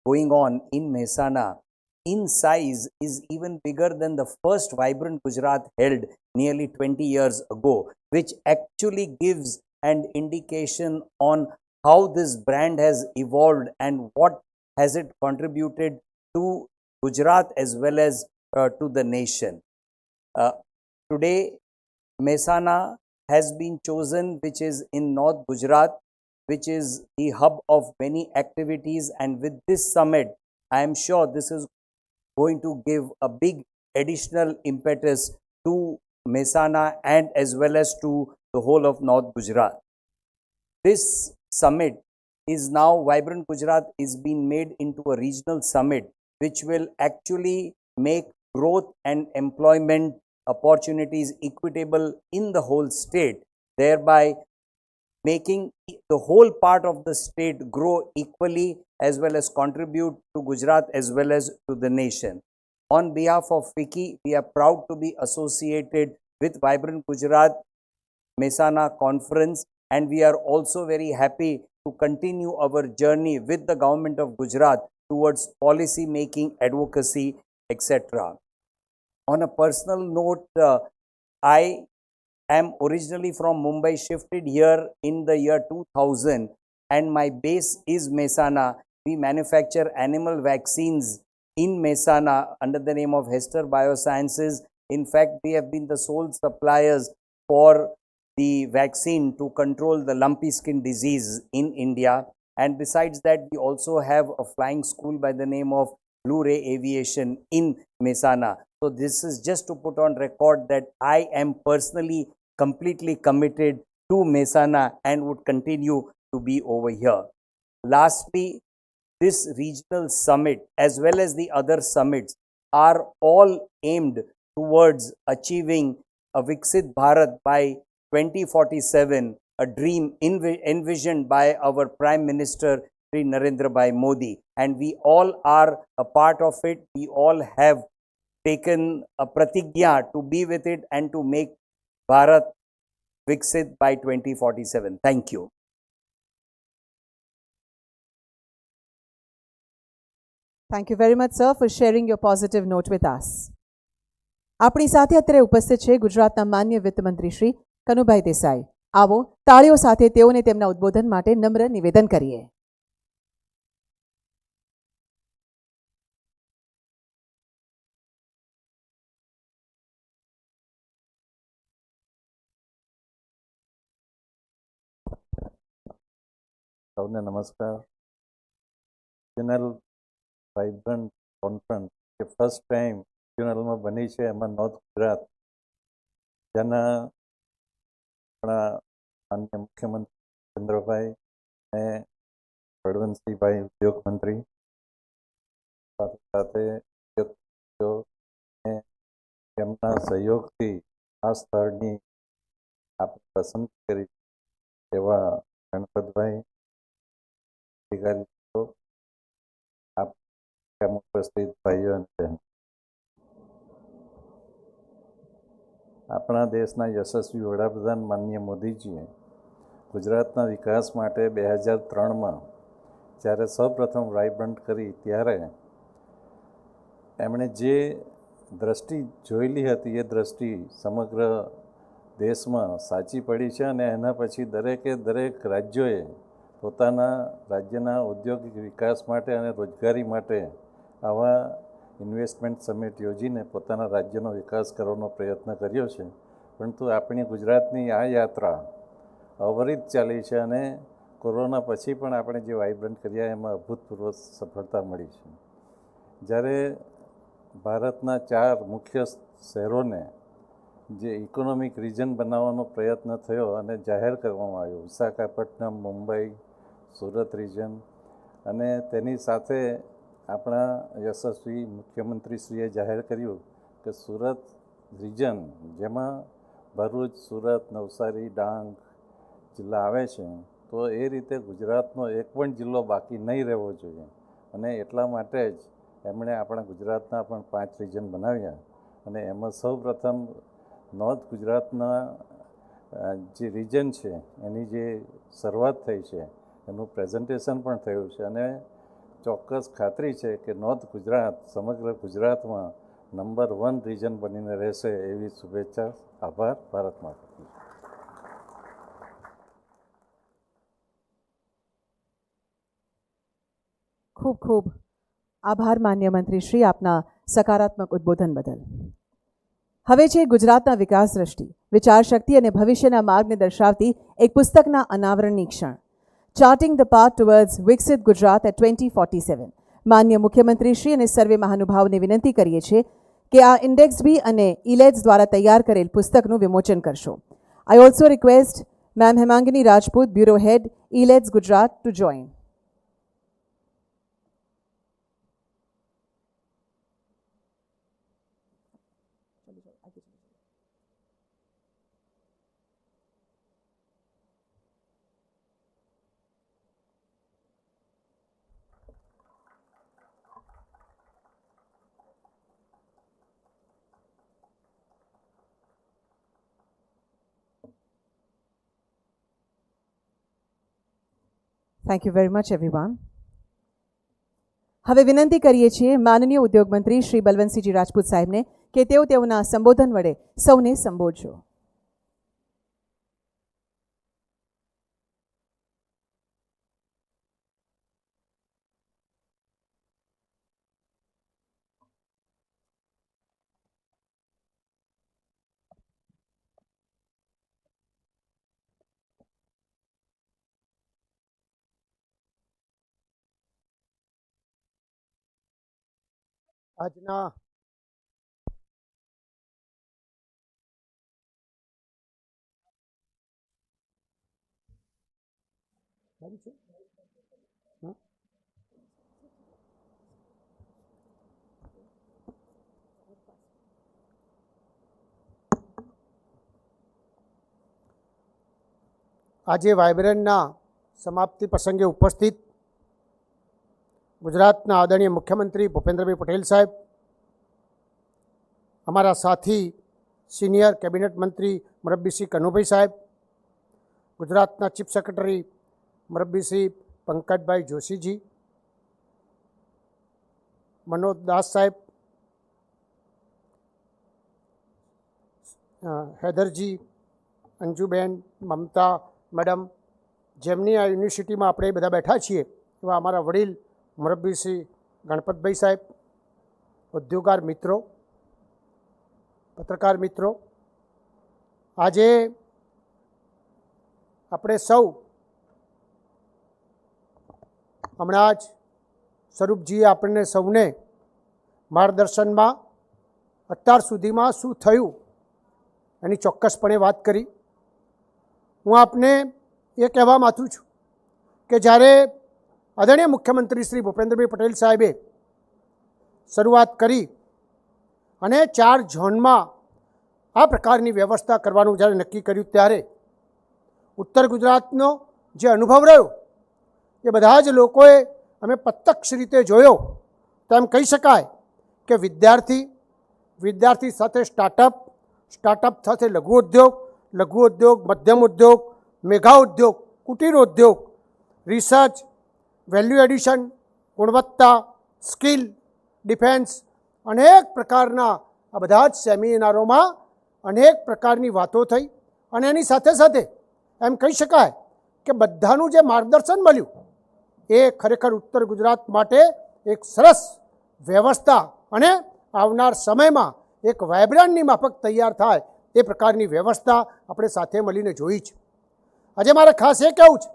going on in Mehsana, in size is even bigger than the first Vibrant Gujarat held nearly 20 years ago, which actually gives an indication on how this brand has evolved and what has it contributed to Gujarat as well as to the nation. Today, Mehsana has been chosen, which is in North Gujarat, which is the hub of many activities, and with this summit, I am sure this is going to give a big additional impetus to Mehsana and as well as to the whole of North Gujarat. This summit is now, Vibrant Gujarat is being made into a regional summit, which will actually make growth and employment opportunities equitable in the whole state, thereby making the whole part of the state grow equally as well as contribute to Gujarat as well as to the nation. On behalf of FICCI, we are proud to be associated with Vibrant Gujarat Mehsana Conference, and we are also very happy to continue our journey with the government of Gujarat towards policy making, advocacy, etc. On a personal note, I am originally from Mumbai, shifted here in the year 2000, and my base is Mehsana. We manufacture animal vaccines in Mehsana under the name of Hester Biosciences. In fact, we have been the sole suppliers for the vaccine to control the lumpy skin disease in India. And besides that, we also have a flying school by the name of Blue Ray Aviation in Mehsana. So this is just to put on record that I am personally completely committed to Mehsana and would continue to be over here. Lastly, this regional summit as well as the other summits are all aimed towards achieving a Viksit Bharat by 2047, a dream envisioned by our Prime Minister Shri Narendra Bhai Modi, and we all are a part of it. We all have taken a pratigya to be with it and to make Bharat Viksit by 2047. Thank you. Thank you very much, sir, for sharing your positive note with us. આપણી સાથે અત્યારે ઉપસ્થિત છે ગુજરાતના માન્ય વિત્તમંત્રી શ્રી કનુભાઈ દેસાઈ. આવો તાળીઓ સાથે તેઓને તેમના ઉદ્બોધન માટે નમ્ર નિવેદન કરીએ. સૌને નમસ્કાર. રિજનલ વાઇબ્રન્ટ કોન્ફરન્સ જે ફર્સ્ટ ટાઈમ રિજનલમાં બની છે, એમાં નોર્થ ગુજરાત, જેના આપણા માનનીય મુખ્યમંત્રી ચંદ્રભાઈ અને બળવંતસિંહભાઈ ઉદ્યોગ મંત્રી સાથે સાથે ઉદ્યોગપતિઓ અને તેમના સહયોગથી આ સ્થળની આપણે પસંદ કરી એવા ગણપતભાઈ અધિકારી ઉપસ્થિત ભાઈઓ અને બહેનો, આપણા દેશના યશસ્વી વડાપ્રધાન માનનીય મોદીજીએ ગુજરાતના વિકાસ માટે 2003માં જ્યારે સૌપ્રથમ વાઇબ્રન્ટ કરી ત્યારે એમણે જે દ્રષ્ટિ જોયેલી હતી એ દ્રષ્ટિ સમગ્ર દેશમાં સાચી પડી છે અને એના પછી દરેકે દરેક રાજ્યોએ પોતાના રાજ્યના ઔદ્યોગિક વિકાસ માટે અને રોજગારી માટે આવા ઇન્વેસ્ટમેન્ટ સમિટ યોજીને પોતાના રાજ્યનો વિકાસ કરવાનો પ્રયત્ન કર્યો છે. પરંતુ આપણી ગુજરાતની આ યાત્રા અવિરત ચાલી છે અને કોરોના પછી પણ આપણે જે વાઇબ્રન્ટ કર્યા એમાં અભૂતપૂર્વ સફળતા મળી છે. જ્યારે ભારતના 4 મુખ્ય શહેરોને જે ઇકોનોમિક રિજન બનાવવાનો પ્રયત્ન થયો અને જાહેર કરવામાં આવ્યો, વિશાખાપટ્ટનમ, મુંબઈ, સુરત રિજન, અને તેની સાથે આપણા યશસ્વી મુખ્યમંત્રીશ્રીએ જાહેર કર્યું કે સુરત રિજન, જેમાં ભરૂચ, સુરત, નવસારી, ડાંગ જિલ્લા આવે છે, તો એ રીતે ગુજરાતનો એક પણ જિલ્લો બાકી નહીં રહેવો જોઈએ. અને એટલા માટે જ એમણે આપણા ગુજરાતના પણ 5 રિજન બનાવ્યા અને એમાં સૌપ્રથમ નોર્થ ગુજરાતના જે રિજન છે એની જે શરૂઆત થઈ છે એનું પ્રેઝન્ટેશન પણ થયું છે અને ચોક્કસ ખાતરી છે કે નોર્થ ગુજરાત સમગ્ર ગુજરાતમાં નંબર 1 રિજન બનીને રહેશે એવી શુભેચ્છા. આભાર. ભારત માતા. ખૂબ ખૂબ આભાર માન્ય મંત્રી શ્રી, આપના સકારાત્મક ઉદ્બોધન બદલ. હવે છે ગુજરાતના વિકાસ દ્રષ્ટિ, વિચાર શક્તિ અને ભવિષ્યના માર્ગને દર્શાવતી એક પુસ્તકના અનાવરણની ક્ષણ. ચાર્ટિંગ ધ પાથ ટુવર્ડ્સ વિકસિત ગુજરાત એટ 2047. માન્ય મુખ્યમંત્રી શ્રી અને સર્વે મહાનુભાવોને વિનંતી કરીએ છીએ કે આ ઇન્ડેક્સ બી અને ઇલેટ્સ દ્વારા તૈયાર કરેલ પુસ્તકનું વિમોચન કરશો. I also request ma'am Hemangini Rajput, bureau head, Elets Gujarat, to join. Thank you very much everyone. હવે વિનંતી કરીએ છીએ માનનીય ઉદ્યોગ મંત્રી શ્રી બલવંતસિંહજી રાજપૂત સાહેબને કે તેઓ તેઓના સંબોધન વડે સૌને સંબોધજો. આજના આજે વાઇબ્રન્ટના સમાપ્તિ પ્રસંગે ઉપસ્થિત ગુજરાતના આદરણીય મુખ્યમંત્રી ભૂપેન્દ્રભાઈ પટેલ સાહેબ, અમારા સાથી સિનિયર કેબિનેટ મંત્રી મુરબ્બીસિંહ કનુભાઈ સાહેબ, ગુજરાતના ચીફ સેક્રેટરી મુરબ્બીસિંહ પંકજભાઈ જોશીજી, મનોજ દાસ સાહેબ, હૈદરજી, અંજુબેન, મમતા મેડમ, જેમની આ યુનિવર્સિટીમાં આપણે બધા બેઠા છીએ એવા અમારા વડીલ મુરબ્બીશ્રી ગણપતભાઈ સાહેબ, ઉદ્યોગકાર મિત્રો, પત્રકાર મિત્રો, આજે આપણે સૌ હમણાં જ સ્વરૂપજીએ આપણને સૌને માર્ગદર્શનમાં અત્યાર સુધીમાં શું થયું એની ચોક્કસપણે વાત કરી. હું આપને એ કહેવા માથું છું કે જ્યારે આદરણીય મુખ્યમંત્રી શ્રી ભૂપેન્દ્રભાઈ પટેલ સાહેબે શરૂઆત કરી અને 4 ઝોનમાં આ પ્રકારની વ્યવસ્થા કરવાનું જ્યારે નક્કી કર્યું ત્યારે ઉત્તર ગુજરાતનો જે અનુભવ રહ્યો એ બધા જ લોકોએ અમે પ્રત્યક્ષ રીતે જોયો. તો એમ કહી શકાય કે વિદ્યાર્થી સાથે સ્ટાર્ટઅપ સાથે લઘુ ઉદ્યોગ, મધ્યમ ઉદ્યોગ, મેગા ઉદ્યોગ, કુટીર ઉદ્યોગ, રિસર્ચ, વેલ્યુ એડિશન, ગુણવત્તા, સ્કિલ, ડિફેન્સ, અનેક પ્રકારના આ બધા જ સેમિનારોમાં અનેક પ્રકારની વાતો થઈ. અને એની સાથે સાથે એમ કહી શકાય કે બધાનું જે માર્ગદર્શન મળ્યું એ ખરેખર ઉત્તર ગુજરાત માટે એક સરસ વ્યવસ્થા અને આવનાર સમયમાં એક વાઇબ્રન્ટની માફક તૈયાર થાય એ પ્રકારની વ્યવસ્થા આપણે સાથે મળીને જોઈ છે. આજે મારે ખાસ એ કહેવું છે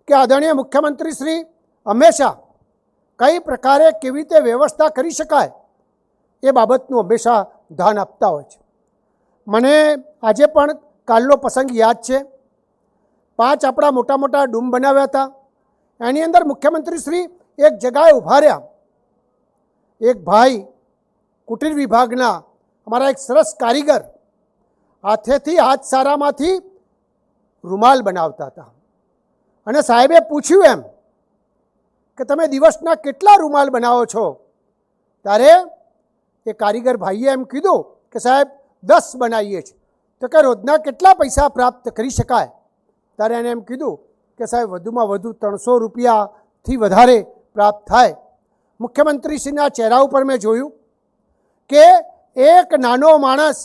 કે આદરણીય મુખ્યમંત્રી શ્રી હંમેશા કઈ પ્રકારે કેવી રીતે વ્યવસ્થા કરી શકાય એ બાબતનું હંમેશા ધ્યાન આપતા હોય છે. મને આજે પણ કાલનો પ્રસંગ યાદ છે. 5 આપણા મોટા મોટા ડૂમ બનાવ્યા હતા. એની અંદર મુખ્યમંત્રી શ્રી એક જગાએ ઊભા રહ્યા. એક ભાઈ કુટીર વિભાગના અમારા એક સરસ કારીગર હાથેથી હાથસારામાંથી રૂમાલ બનાવતા હતા. અને સાહેબે પૂછ્યું એમ કે તમે દિવસના કેટલા રૂમાલ બનાવો છો? ત્યારે એ કારીગર ભાઈએ એમ કીધું કે સાહેબ 10 બનાવીએ છીએ. તો કે રોજના કેટલા પૈસા પ્રાપ્ત કરી શકાય? ત્યારે એને એમ કીધું કે સાહેબ વધુમાં વધુ 300 રૂપિયાથી વધારે પ્રાપ્ત થાય. મુખ્યમંત્રીશ્રીના ચહેરા ઉપર મેં જોયું કે એક નાનો માણસ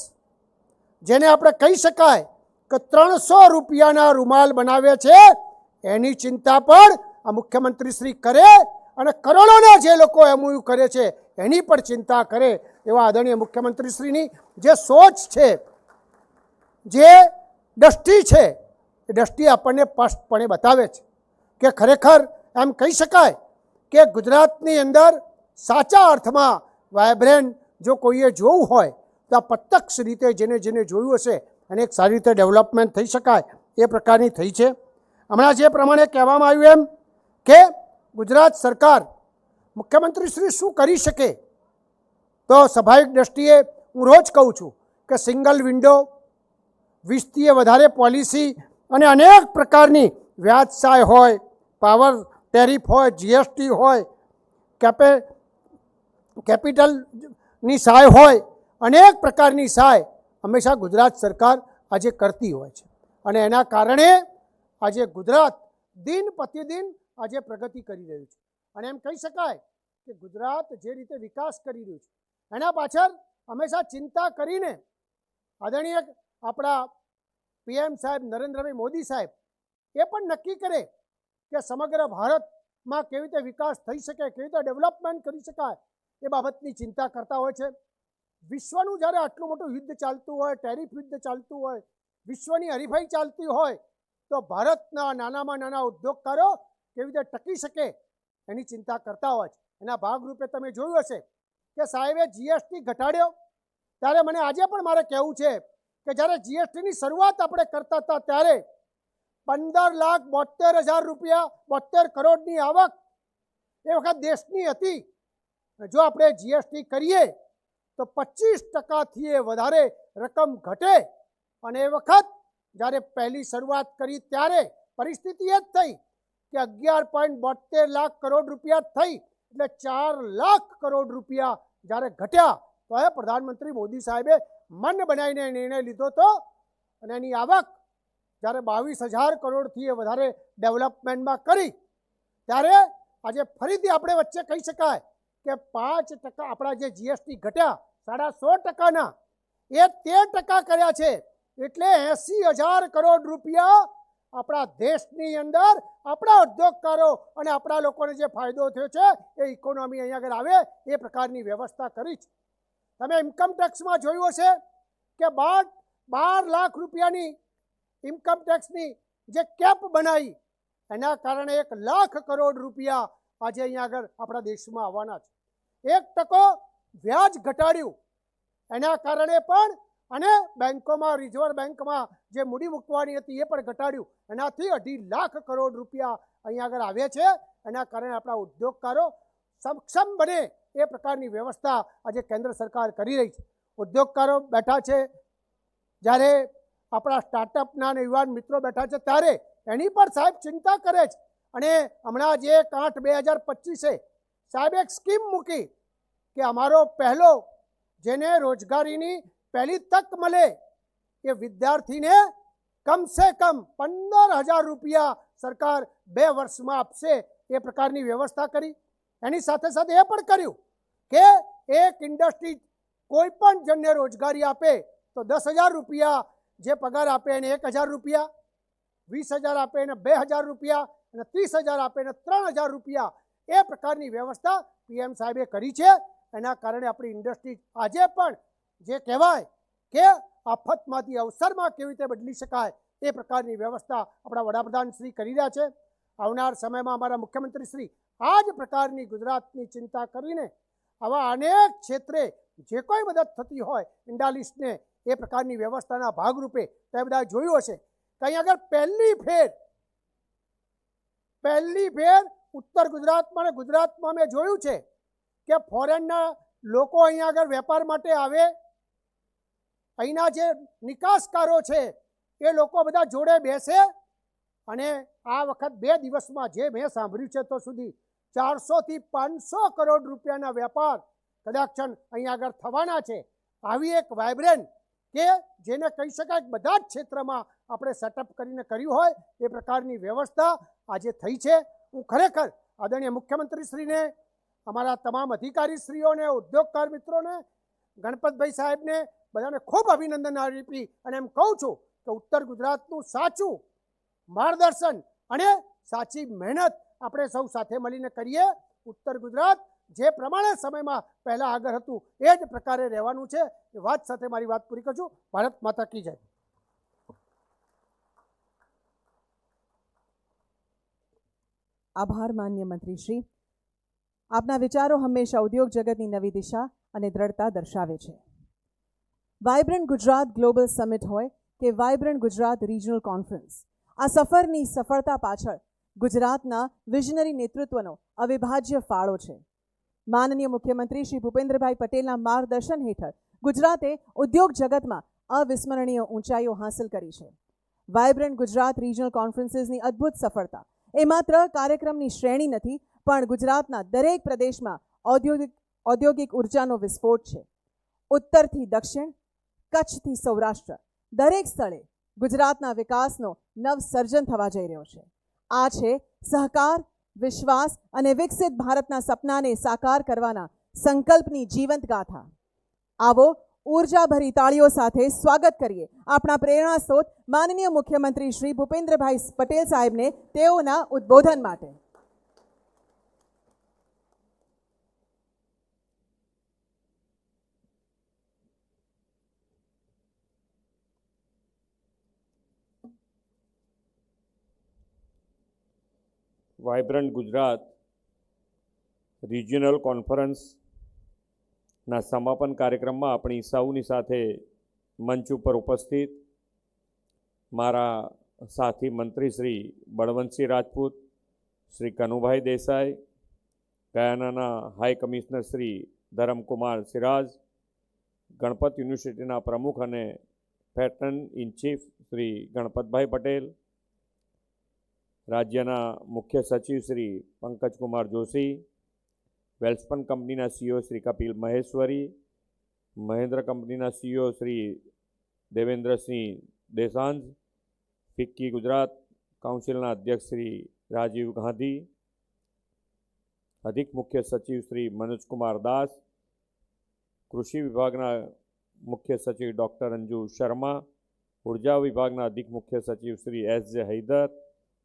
જેને આપણે કહી શકાય કે 300 રૂપિયાના રૂમાલ બનાવે છે એની ચિંતા પણ આ મુખ્યમંત્રીશ્રી કરે અને કરોડોના જે લોકો એમઓયુ કરે છે એની પણ ચિંતા કરે એવા આદરણીય મુખ્યમંત્રીશ્રીની જે સોચ છે, જે દ્રષ્ટિ છે એ દ્રષ્ટિ આપણને સ્પષ્ટપણે બતાવે છે કે ખરેખર એમ કહી શકાય કે ગુજરાતની અંદર સાચા અર્થમાં વાઇબ્રન્ટ જો કોઈએ જોવું હોય તો આ પ્રત્યક્ષ રીતે જેને જોયું હશે અને એક સારી રીતે ડેવલપમેન્ટ થઈ શકાય એ પ્રકારની થઈ છે. હમણાં જે પ્રમાણે કહેવામાં આવ્યું એમ કે ગુજરાત સરકાર મુખ્યમંત્રીશ્રી શું કરી શકે, તો સ્વાભાવિક દ્રષ્ટિએ હું રોજ કહું છું કે સિંગલ વિન્ડો, 20થી વધારે પોલિસી અને અનેક પ્રકારની વ્યાજ સહાય હોય, પાવર ટેરિફ હોય, જીએસટી હોય, કેપિટલની સહાય હોય, અનેક પ્રકારની સહાય હંમેશા ગુજરાત સરકાર આજે કરતી હોય છે. અને એના કારણે આજે ગુજરાત દિન પ્રતિદિન આજે પ્રગતિ કરી રહ્યું છે. અને એમ કહી શકાય કે ગુજરાત જે રીતે વિકાસ કરી રહ્યું છે એના પાછળ હંમેશા ચિંતા કરીને આદરણીય આપણા PM સાહેબ નરેન્દ્રભાઈ મોદી સાહેબ એ પણ નક્કી કરે કે સમગ્ર ભારતમાં કેવી રીતે વિકાસ થઈ શકે, કેવી રીતે ડેવલપમેન્ટ કરી શકાય એ બાબતની ચિંતા કરતા હોય છે. વિશ્વનું જ્યારે આટલું મોટું યુદ્ધ ચાલતું હોય, ટેરિફ યુદ્ધ ચાલતું હોય, વિશ્વની હરીફાઈ ચાલતી હોય, તો ભારતના નાનામાં નાના ઉદ્યોગકારો કેવી રીતે ટકી શકે એની ચિંતા કરતા હોય છે. એના ભાગરૂપે તમે જોયું હશે કે સાહેબે જીએસટી ઘટાડ્યો. ત્યારે મને આજે પણ મારે કહેવું છે કે જ્યારે જીએસટીની શરૂઆત આપણે કરતા હતા ત્યારે 15,72,000 રૂપિયા 72 કરોડની આવક એ વખત દેશની હતી. જો આપણે જીએસટી કરીએ તો 25%થી વધારે રકમ ઘટે. અને એ વખત જ્યારે પહેલી શરૂઆત કરી ત્યારે પરિસ્થિતિ એ જ થઈ કે 11.72 લાખ કરોડ રૂપિયા થઈ, એટલે 4 લાખ કરોડ રૂપિયા જ્યારે ઘટ્યા તો એ પ્રધાનમંત્રી મોદી સાહેબે મન બનાવીને નિર્ણય લીધો હતો. અને એની આવક જ્યારે 22,000 કરોડથી વધારે ડેવલપમેન્ટમાં કરી ત્યારે આજે ફરીથી આપણે વચ્ચે કહી શકાય કે 5% આપણા જે જીએસટી ઘટ્યા 16.5%ના એ 13% કર્યા છે. એટલે 80,000 કરોડ રૂપિયા આપણા દેશની અંદર આપણા ઉદ્યોગકારો અને આપણા લોકોને જે ફાયદો થયો છે એ ઇકોનોમી અહીંયા આગળ આવે એ પ્રકારની વ્યવસ્થા કરી છે. તમે ઇન્કમ ટેક્સમાં જોયું હશે કે 12 લાખ રૂપિયાની ઇન્કમ ટેક્સની જે કેપ બનાવી એના કારણે 1 લાખ કરોડ રૂપિયા આજે અહીંયા આગળ આપણા દેશમાં આવવાના છે. 1% વ્યાજ ઘટાડ્યું એના કારણે પણ, અને બેંકોમાં રિઝર્વ બેંકમાં જે મૂડી મૂકવાની હતી એ પણ ઘટાડ્યું. એનાથી 2.5 લાખ કરોડ રૂપિયા અહીંયા આગળ આવે છે. એના કારણે આપણા ઉદ્યોગકારો સક્ષમ બને એ પ્રકારની વ્યવસ્થા આજે કેન્દ્ર સરકાર કરી રહી છે. ઉદ્યોગકારો બેઠા છે, જ્યારે આપણા સ્ટાર્ટઅપના અને યુવાન મિત્રો બેઠા છે ત્યારે એની પર સાહેબ ચિંતા કરે છે. અને હમણાં જે 8/2025 સાહેબ એક સ્કીમ મૂકી કે અમારો પહેલો જેને રોજગારીની પહેલી તક મળે એ વિદ્યાર્થીને કમસે કમ 15,000 રૂપિયા સરકાર 2 વર્ષમાં આપશે એ પ્રકારની વ્યવસ્થા કરી. એની સાથે સાથે એ પણ કર્યું કે એક ઇન્ડસ્ટ્રી કોઈ પણ જણને રોજગારી આપે તો 10,000 રૂપિયા જે પગાર આપે એને 1,000 રૂપિયા, 20,000 આપે એને 2,000 રૂપિયા અને 30,000 આપે એને 3,000 રૂપિયા એ પ્રકારની વ્યવસ્થા PM સાહેબે કરી છે. એના કારણે આપણી ઇન્ડસ્ટ્રી આજે પણ જે કહેવાય કે આફતમાંથી અવસરમાં કેવી રીતે બદલી શકાય એ પ્રકારની વ્યવસ્થા આપણા વડાપ્રધાન શ્રી કરી રહ્યા છે. આવનાર સમયમાં અમારા મુખ્યમંત્રી શ્રી આ જ પ્રકારની ગુજરાતની ચિંતા કરીને આવા અનેક ક્ષેત્રે જે કોઈ મદદ થતી હોય ઇન્ડાલિસ્ટને એ પ્રકારની વ્યવસ્થાના ભાગરૂપે તે બધા જોયું હશે કે અહીં આગળ પહેલી ફેર ઉત્તર ગુજરાતમાં અને ગુજરાતમાં મેં જોયું છે કે ફોરેનના લોકો અહીંયા આગળ વેપાર માટે આવે, અહીંના જે નિકાસકારો છે એ લોકો બધા જોડે બેસે અને આ વખત 2 દિવસમાં જે મેં સાંભળ્યું છે તો સુધી 400 થી 500 કરોડ રૂપિયાના વેપાર કદાચ અહીંયા આગળ થવાના છે. આવી એક વાઇબ્રન્ટ કે જેને કહી શકાય બધા જ ક્ષેત્રમાં આપણે સેટઅપ કરીને કર્યું હોય એ પ્રકારની વ્યવસ્થા આજે થઈ છે. હું ખરેખર આદરણીય મુખ્યમંત્રીશ્રીને, અમારા તમામ અધિકારીશ્રીઓને, ઉદ્યોગકાર મિત્રોને, ગણપતભાઈ સાહેબને બધાને ખૂબ અભિનંદન આપી અને એમ કહું છું કે ઉત્તર ગુજરાતનું સાચું માર્ગદર્શન અને સાચી મહેનત આપણે સૌ સાથે મળીને કરીએ. ઉત્તર ગુજરાત જે પ્રમાણે સમયમાં પહેલાં આગળ હતું એ જ પ્રકારે રહેવાનું છે. એ વાત સાથે મારી વાત પૂરી કરું છું. ભારત માતા કી જય. આભાર માન્ય મંત્રીશ્રી. આપના વિચારો હંમેશા ઉદ્યોગ જગતની નવી દિશા અને દ્રઢતા દર્શાવે છે. વાઇબ્રન્ટ ગુજરાત ગ્લોબલ સમિટ હોય કે વાઇબ્રન્ટ ગુજરાત રિજનલ કોન્ફરન્સ, આ સફરની સફળતા પાછળ ગુજરાતના વિઝનરી નેતૃત્વનો અવિભાજ્ય ફાળો છે. માનનીય મુખ્યમંત્રી શ્રી ભૂપેન્દ્રભાઈ પટેલના માર્ગદર્શન હેઠળ ગુજરાતે ઉદ્યોગ જગતમાં અવિસ્મરણીય ઊંચાઈઓ હાંસલ કરી છે. વાઇબ્રન્ટ ગુજરાત રિજનલ કોન્ફરન્સીસની અદ્ભુત સફળતા એ માત્ર કાર્યક્રમની શ્રેણી નથી, પણ ગુજરાતના દરેક પ્રદેશમાં ઔદ્યોગિક ઉર્જાનો વિસ્ફોટ છે. ઉત્તરથી દક્ષિણ, કચ્છથી સૌરાષ્ટ્ર, દરેક સ્થળે ગુજરાતના વિકાસનો નવસર્જન થવા જઈ રહ્યો છે. આ છે સહકાર, વિશ્વાસ અને વિકસિત ભારતના સપનાને સાકાર કરવાના સંકલ્પની જીવંત ગાથા. આવો ઉર્જાભરી તાળીઓ સાથે સ્વાગત કરીએ આપણા પ્રેરણા સ્ત્રોત માનનીય મુખ્યમંત્રી શ્રી ભૂપેન્દ્રભાઈ પટેલ સાહેબને તેઓના ઉદ્બોધન માટે. વાઇબ્રન્ટ ગુજરાત રિજિયનલ કોન્ફરન્સના સમાપન કાર્યક્રમમાં આપણી સૌની સાથે મંચ ઉપર ઉપસ્થિત મારા સાથી મંત્રી શ્રી બળવંતસિંહ રાજપૂત, શ્રી કનુભાઈ દેસાઈ, ગયાનાના હાઈ કમિશનર શ્રી ધરમકુમાર સિરાજ, ગણપત યુનિવર્સિટીના પ્રમુખ અને patron in chief Shri Ganpatbhai Patel, રાજ્યના મુખ્ય સચિવ શ્રી પંકજકુમાર જોશી, વેલ્સપન કંપનીના CEO શ્રી કપિલ મહેશ્વરી, મહેન્દ્ર કંપનીના CEO શ્રી દેવેન્દ્રસિંહ દેસાંજ, ફિક્કી ગુજરાત કાઉન્સિલના અધ્યક્ષ શ્રી રાજીવ ગાંધી, અધિક મુખ્ય સચિવ શ્રી મનોજકુમાર દાસ, કૃષિ વિભાગના મુખ્ય સચિવ ડૉક્ટર અંજુ શર્મા, ઉર્જા વિભાગના અધિક મુખ્ય સચિવ શ્રી S.J. હૈદર,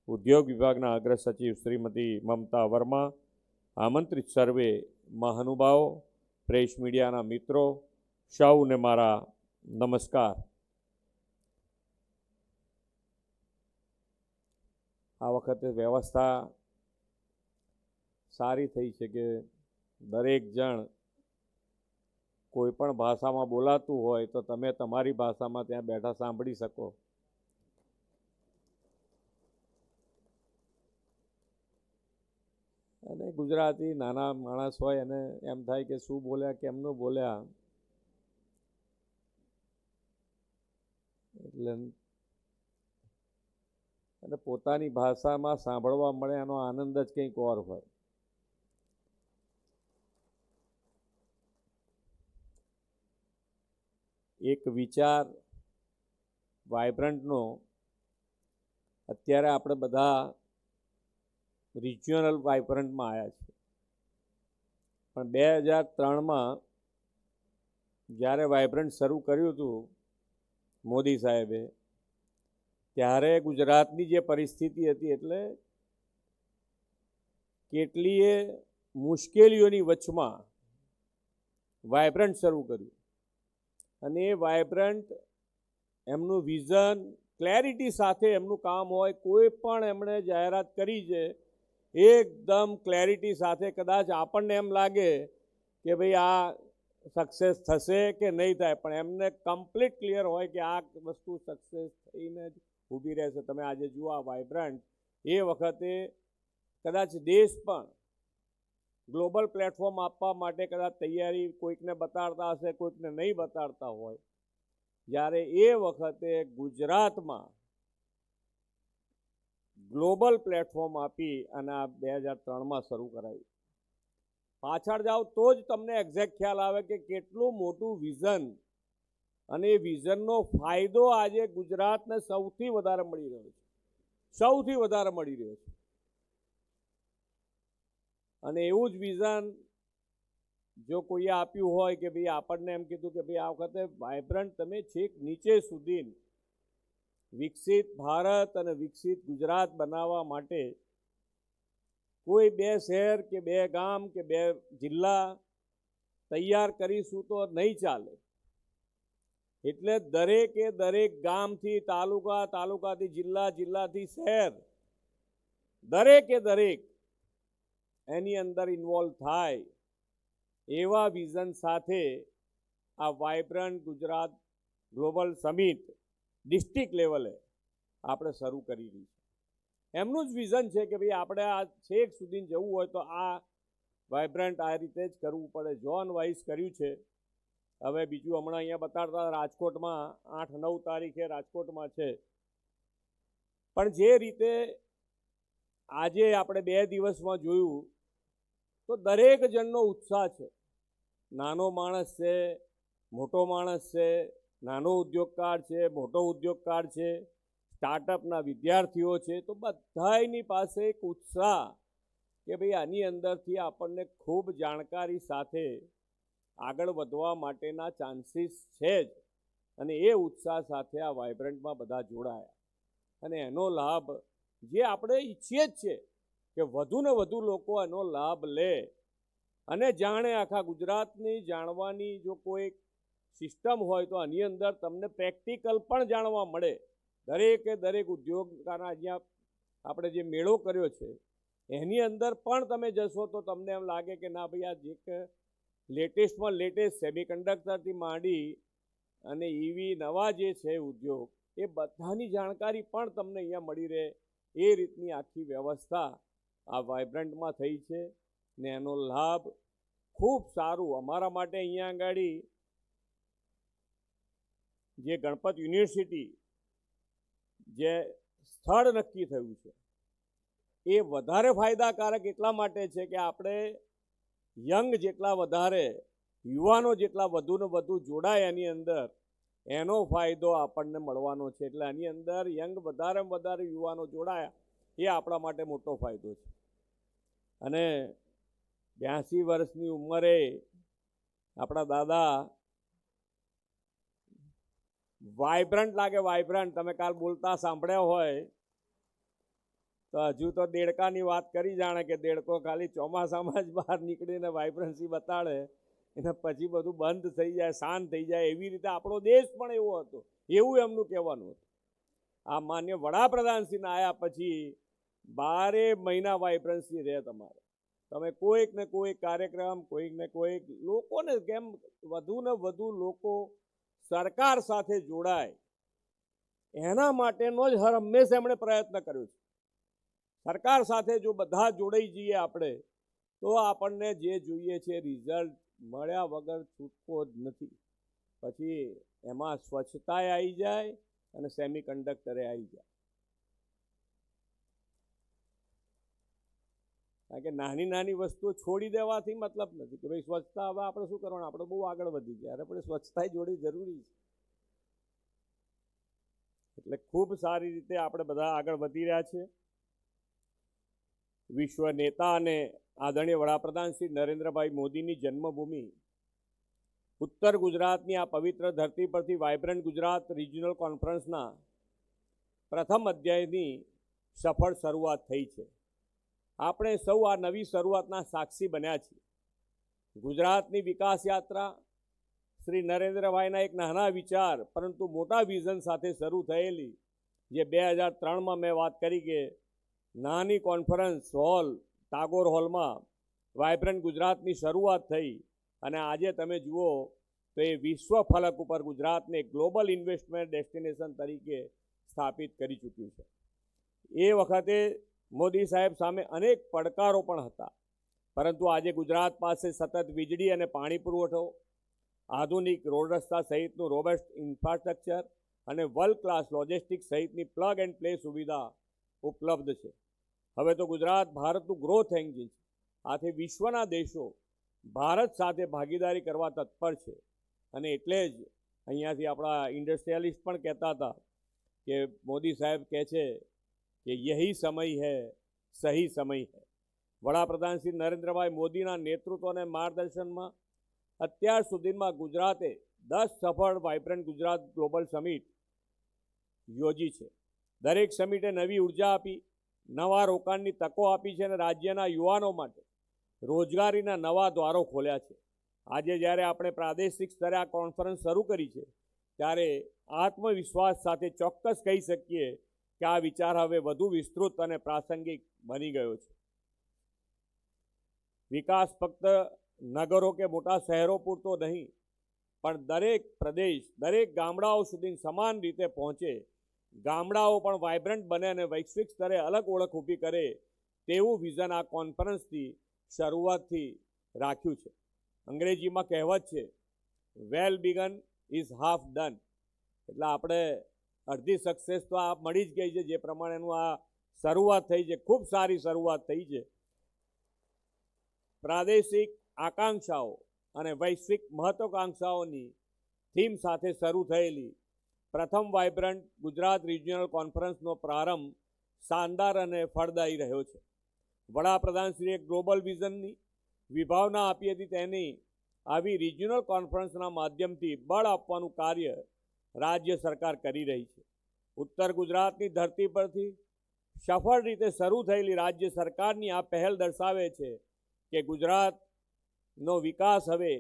ઉદ્યોગ વિભાગના અગ્ર સચિવ શ્રીમતી મમતા વર્મા, આમંત્રિત સર્વે મહાનુભાવો, પ્રેસ મીડિયાના મિત્રો, સૌને મારા નમસ્કાર. આ વખતે વ્યવસ્થા સારી થઈ છે કે દરેક જણ કોઈ પણ ભાષામાં બોલાતું હોય તો તમે તમારી ભાષામાં ત્યાં બેઠા સાંભળી શકો. અને ગુજરાતી નાના માણસ હોય અને એમ થાય કે શું બોલ્યા કેમનું બોલ્યા. એટલે અને પોતાની ભાષામાં સાંભળવા મળે એનો આનંદ જ કંઈક ઓર હોય. એક વિચાર વાઇબ્રન્ટનો અત્યારે આપણે બધા રિજિયોનલ વાઇબ્રન્ટમાં આવ્યા છે, પણ 2003માં જ્યારે વાઇબ્રન્ટ શરૂ કર્યું હતું મોદી સાહેબે, ત્યારે ગુજરાતની જે પરિસ્થિતિ હતી, એટલે કેટલીય મુશ્કેલીઓની વચમાં વાઇબ્રન્ટ શરૂ કર્યું. અને એ વાઇબ્રન્ટ એમનું વિઝન ક્લેરિટી સાથે એમનું કામ હોય, કોઈ પણ એમણે જાહેરાત કરી છે એકદમ ક્લેરિટી સાથે. કદાચ આપણને એમ લાગે કે ભાઈ આ સક્સેસ થશે કે નહીં થાય, પણ એમને કમ્પ્લીટ ક્લિયર હોય કે આ વસ્તુ સક્સેસ થઈને જ ઊભી રહેશે. તમે આજે જુઓ આ વાઇબ્રન્ટ એ વખતે કદાચ દેશ પણ ગ્લોબલ પ્લેટફોર્મ આપવા માટે કદાચ તૈયારી કોઈકને બતાડતા હશે, કોઈકને નહીં બતાડતા હોય, જ્યારે એ વખતે ગુજરાતમાં ગ્લોબલ પ્લેટફોર્મ આપી અને આ 2003માં શરૂ કરાયું. પાછળ જાઓ તો જ તમને એક્ઝેક્ટ ખ્યાલ આવે કે કેટલું મોટું વિઝન, અને એ વિઝનનો ફાયદો આજે ગુજરાતને સૌથી વધારે મળી રહ્યો છે, સૌથી વધારે મળી રહ્યો છે. અને એવું જ વિઝન જો કોઈએ આપ્યું હોય કે ભાઈ આપણને એમ કીધું કે ભાઈ આ વખતે વાઇબ્રન્ટ તમે છેક નીચે સુધી વિકસિત ભારત અને વિકસિત ગુજરાત બનાવવા માટે કોઈ 2 શહેર કે 2 ગામ કે 2 જિલ્લા તૈયાર કરીશું તો નહીં ચાલે. એટલે દરેકે દરેક ગામથી તાલુકા, તાલુકાથી જિલ્લા, જિલ્લાથી શહેર, દરેકે દરેક એની અંદર ઇન્વોલ્વ થાય એવા વિઝન સાથે આ vibrant Gujarat global summit district લેવલે આપણે શરૂ કરી રહી છે. એમનું જ વિઝન છે કે ભાઈ આપણે આ છેક સુધી જવું હોય તો આ વાઇબ્રન્ટ આ રીતે જ કરવું પડે. ઝોન વાઇઝ કર્યું છે. હવે બીજું હમણાં અહીંયા બતાડતા રાજકોટમાં 8-9 તારીખે રાજકોટમાં છે. પણ જે રીતે આજે આપણે 2 દિવસમાં જોયું તો દરેક જણનો ઉત્સાહ છે. નાનો માણસ છે, મોટો માણસ છે, નાનો ઉદ્યોગકાર છે, મોટો ઉદ્યોગકાર છે, સ્ટાર્ટઅપના વિદ્યાર્થીઓ છે, તો બધાની પાસે એક ઉત્સાહ કે ભાઈ આની અંદરથી આપણને ખૂબ જાણકારી સાથે આગળ વધવા માટેના ચાન્સીસ છે જ. અને એ ઉત્સાહ સાથે આ વાઇબ્રન્ટમાં બધા જોડાયા અને એનો લાભ જે આપણે ઈચ્છીએ જ છે કે વધુ ને વધુ લોકો એનો લાભ લે અને જાણે. આખા ગુજરાતની જાણવાની જો કોઈ સિસ્ટમ હોય તો આની અંદર તમને પ્રેક્ટિકલ પણ જાણવા મળે. દરેકે દરેક ઉદ્યોગકારના અહીંયા આપણે જે મેળો કર્યો છે એની અંદર પણ તમે જશો તો તમને એમ લાગે કે ના ભાઈ આ જે લેટેસ્ટમાં લેટેસ્ટ સેમિકન્ડક્ટરથી માંડી અને ઈવી નવા જે છે ઉદ્યોગ, એ બધાની જાણકારી પણ તમને અહીંયા મળી રહે એ રીતની આખી વ્યવસ્થા આ વાઇબ્રન્ટમાં થઈ છે. ને એનો લાભ ખૂબ સારું અમારા માટે અહીંયા આગળ જે ગણપત યુનિવર્સિટી જે સ્થળ નક્કી થયું છે એ વધારે ફાયદાકારક એટલા માટે છે કે આપણે યંગ જેટલા વધારે, યુવાનો જેટલા વધુ ને વધુ જોડાય એની અંદર, એનો ફાયદો આપણને મળવાનો છે. એટલે આની અંદર યંગ વધારે વધારે યુવાનો જોડાયા એ આપણા માટે મોટો ફાયદો છે. અને 82 વર્ષની ઉંમરે આપણા દાદા વાઇબ્રન્ટ લાગે, વાઇબ્રન્ટ. તમે કાલ બોલતા સાંભળ્યા હોય તો હજુ તો દેડકાની વાત કરી જાણે કે દેડકો ખાલી ચોમાસામાં જ બહાર નીકળીને વાઇબ્રન્સી બતાડે અને પછી બધું બંધ થઈ જાય, શાંત થઈ જાય. એવી રીતે આપણો દેશ પણ એવો હતો, એવું એમનું કહેવાનું હતું. આ માન્ય વડાપ્રધાનશ્રીને આવ્યા પછી 12 મહિના વાઇબ્રન્સી રહે તમારે. તમે કોઈક ને કોઈક કાર્યક્રમ, કોઈક ને કોઈક લોકોને કેમ વધુ ને વધુ લોકો સરકાર સાથે જોડાય એના માટેનો જ હર હંમેશા એમણે પ્રયત્ન કર્યો છે. સરકાર સાથે જો બધા જોડાઈ જઈએ આપણે તો આપણને જે જોઈએ છે રિઝલ્ટ મળ્યા વગર છૂટકો જ નથી. પછી એમાં સ્વચ્છતા આવી જાય, અને સેમી કન્ડક્ટરે આવી ગયા. કારણ કે નાની નાની વસ્તુઓ છોડી દેવાથી મતલબ નથી કે ભાઈ સ્વચ્છતા હવે આપણે શું કરવાનું, આપણે બહુ આગળ વધી ગયા, આપણે સ્વચ્છતા જોડી જરૂરી છે. એટલે ખૂબ સારી રીતે આપણે બધા આગળ વધી રહ્યા છીએ. વિશ્વ નેતા અને આદરણીય વડાપ્રધાન શ્રી નરેન્દ્રભાઈ મોદીની જન્મભૂમિ ઉત્તર ગુજરાતની આ પવિત્ર ધરતી પરથી વાઇબ્રન્ટ ગુજરાત રિજિયોનલ કોન્ફરન્સના પ્રથમ અધ્યાયની સફળ શરૂઆત થઈ છે. આપણે સૌ આ નવી શરૂઆતના સાક્ષી બન્યા છીએ. ગુજરાતની વિકાસ યાત્રા શ્રી નરેન્દ્રભાઈના એક નાના વિચાર પરંતુ મોટા વિઝન સાથે શરૂ થયેલી, જે 2003માં મેં વાત કરી કે નાની કોન્ફરન્સ હોલ ટાગોર હોલમાં વાઇબ્રન્ટ ગુજરાતની શરૂઆત થઈ અને આજે તમે જુઓ તો એ વિશ્વ ફલક ઉપર ગુજરાતને ગ્લોબલ ઇન્વેસ્ટમેન્ટ ડેસ્ટિનેશન તરીકે સ્થાપિત કરી ચૂક્યું છે. એ વખતે મોદી સાહેબ સામે અનેક પડકારો પણ હતા, પરંતુ આજે ગુજરાત પાસે સતત વીજળી અને પાણી પુરવઠો, આધુનિક રોડ રસ્તા સહિતનું રોબસ્ટ ઇન્ફ્રાસ્ટ્રક્ચર અને વર્લ્ડ ક્લાસ લોજિસ્ટિક્સ સહિતની પ્લગ એન્ડ પ્લે સુવિધા ઉપલબ્ધ છે. હવે તો ગુજરાત ભારતનું ગ્રોથ એન્જિન છે. આથી વિશ્વના દેશો ભારત સાથે ભાગીદારી કરવા તત્પર છે અને એટલે જ અહીંયાથી આપણા ઇન્ડસ્ટ્રીયલિસ્ટ પણ કહેતા હતા કે મોદી સાહેબ કહે છે કે યહી સમય હૈ, સહી સમય હૈ. વડાપ્રધાન શ્રી નરેન્દ્રભાઈ મોદીના નેતૃત્વ અને માર્ગદર્શનમાં અત્યાર સુધીમાં ગુજરાતે 10 સફળ વાઇબ્રન્ટ ગુજરાત ગ્લોબલ સમિટ યોજી છે. દરેક સમિટે નવી ઉર્જા આપી, નવા રોકાણની તકો આપી છે અને રાજ્યના યુવાનો માટે રોજગારીના નવા દ્વારો ખોલ્યા છે. આજે જ્યારે આપણે પ્રાદેશિક સ્તરે આ કોન્ફરન્સ શરૂ કરી છે ત્યારે આત્મવિશ્વાસ સાથે ચોક્કસ કહી શકીએ કે આ વિચાર હવે વધુ વિસ્તૃત અને પ્રાસંગિક બની ગયો છે. વિકાસ ફક્ત નગરો કે મોટા શહેરો પૂરતો નહીં, પણ દરેક પ્રદેશ, દરેક ગામડાઓ સુધી સમાન રીતે પહોંચે, ગામડાઓ પણ વાઇબ્રન્ટ બને અને વૈશ્વિક સ્તરે અલગ ઓળખ ઊભી કરે તેવું વિઝન આ કોન્ફરન્સથી શરૂઆતથી રાખ્યું છે. અંગ્રેજીમાં કહેવત છે, વેલ બિગન ઇઝ હાફ ડન. એટલે આપણે અડધી સક્સેસ તો આ મળી જ ગઈ છે. જે પ્રમાણેનું આ શરૂઆત થઈ છે, ખૂબ સારી શરૂઆત થઈ છે. પ્રાદેશિક આકાંક્ષાઓ અને વૈશ્વિક મહત્વાકાંક્ષાઓની થીમ સાથે શરૂ થયેલી પ્રથમ વાઇબ્રન્ટ ગુજરાત રિજિયોનલ કોન્ફરન્સનો પ્રારંભ શાનદાર અને ફળદાયી રહ્યો છે. વડાપ્રધાનશ્રીએ ગ્લોબલ વિઝનની વિભાવના આપી હતી, તેની આવી રિજિયોનલ કોન્ફરન્સના માધ્યમથી બળ આપવાનું કાર્ય રાજ્ય સરકાર કરી રહી છે. ઉત્તર ગુજરાતની ધરતી પરથી સફળ રીતે શરૂ થયેલી રાજ્ય સરકારની આ પહેલ દર્શાવે છે કે ગુજરાતનો વિકાસ હવે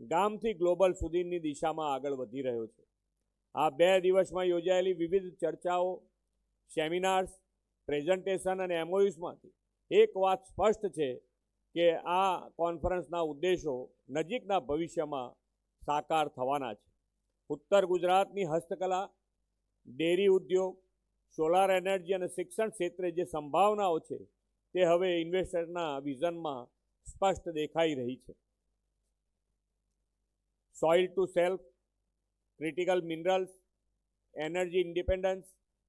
ગામથી ગ્લોબલ સુધીની દિશામાં આગળ વધી રહ્યો છે. આ 2 દિવસમાં યોજાયેલી વિવિધ ચર્ચાઓ, સેમિનાર્સ, પ્રેઝન્ટેશન અને એમઓયુસમાંથી એક વાત સ્પષ્ટ છે કે આ કોન્ફરન્સના ઉદ્દેશો નજીકના ભવિષ્યમાં સાકાર થવાના છે. ઉત્તર ગુજરાતની હસ્તકલા, ડેરી ઉદ્યોગ, સોલાર એનર્જી અને શિક્ષણ ક્ષેત્રે જે સંભાવનાઓ છે તે હવે ઇન્વેસ્ટરના વિઝનમાં સ્પષ્ટ દેખાઈ રહી છે. Soil to self, critical minerals, energy independence,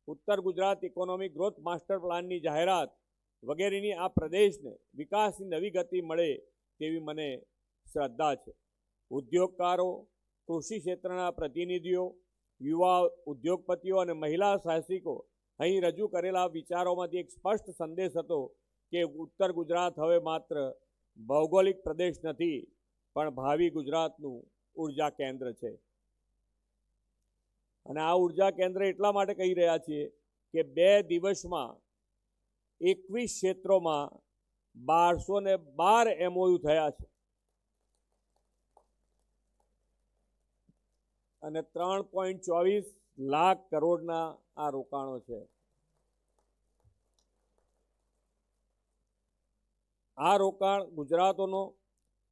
Uttar Gujarat economic growth master પ્લાનની જાહેરાત વગેરેની આ પ્રદેશને વિકાસની નવી ગતિ મળે તેવી મને શ્રદ્ધા છે. ઉદ્યોગકારો, કૃષિ ક્ષેત્રના પ્રતિનિધિઓ, યુવા ઉદ્યોગપતિઓ અને મહિલા સાહસિકો અહીં રજૂ કરેલા વિચારોમાંથી એક સ્પષ્ટ સંદેશ હતો કે ઉત્તર ગુજરાત હવે માત્ર ભૌગોલિક પ્રદેશ નથી, પણ ભાવિ ગુજરાતનું ઉર્જા કેન્દ્ર છે. અને આ ઉર્જા કેન્દ્ર એટલા માટે કહી રહ્યા છીએ કે 2 દિવસમાં 21 ક્ષેત્રોમાં 1212 MOU થયા છે અને 3.24 લાખ કરોડના આ રોકાણો છે. આ રોકાણ ગુજરાતોનો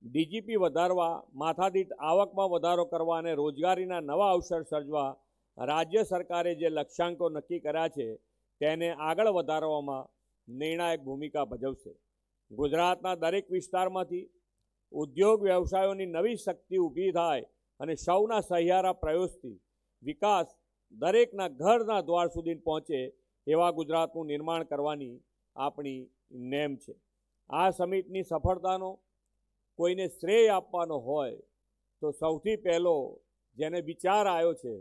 ડીજીપી વધારવા, માથાદીઠ આવકમાં વધારો કરવા અને રોજગારીના નવા અવસર સર્જવા રાજ્ય સરકારે જે લક્ષ્યાંકો નક્કી કર્યા છે તેને આગળ વધારવામાં નિર્ણાયક ભૂમિકા ભજવશે. ગુજરાતના દરેક વિસ્તારમાંથી ઉદ્યોગ વ્યવસાયોની નવી શક્તિ ઊભી થાય અને સૌના સહિયારા પ્રયાસથી વિકાસ દરેકના ઘરના દ્વાર સુધી પહોંચે એવા ગુજરાતનું નિર્માણ કરવાની આપણી નેમ છે. આ સમિટની સફળતાનો કોઈને શ્રેય આપવાનો હોય તો સૌથી પહેલો જેને વિચાર આવ્યો છે,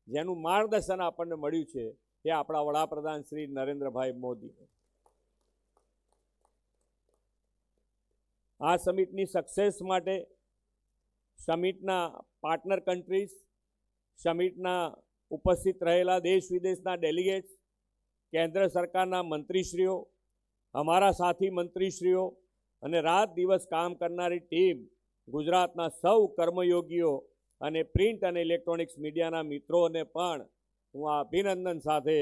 જેનું માર્ગદર્શન આપણને મળ્યું છે, એ આપણા વડાપ્રધાન શ્રી નરેન્દ્રભાઈ મોદી. આ સમિટની સક્સેસ માટે સમિટના પાર્ટનર કન્ટ્રીઝ, સમિટના ઉપસ્થિત રહેલા દેશ વિદેશના ડેલિગેટ્સ, કેન્દ્ર સરકારના મંત્રીશ્રીઓ, અમારા સાથી મંત્રીશ્રીઓ અને રાત દિવસ કામ કરનારી ટીમ, ગુજરાતના સૌ કર્મયોગીઓ અને પ્રિન્ટ અને ઇલેક્ટ્રોનિક્સ મીડિયાના મિત્રોને પણ હું આ અભિનંદન સાથે,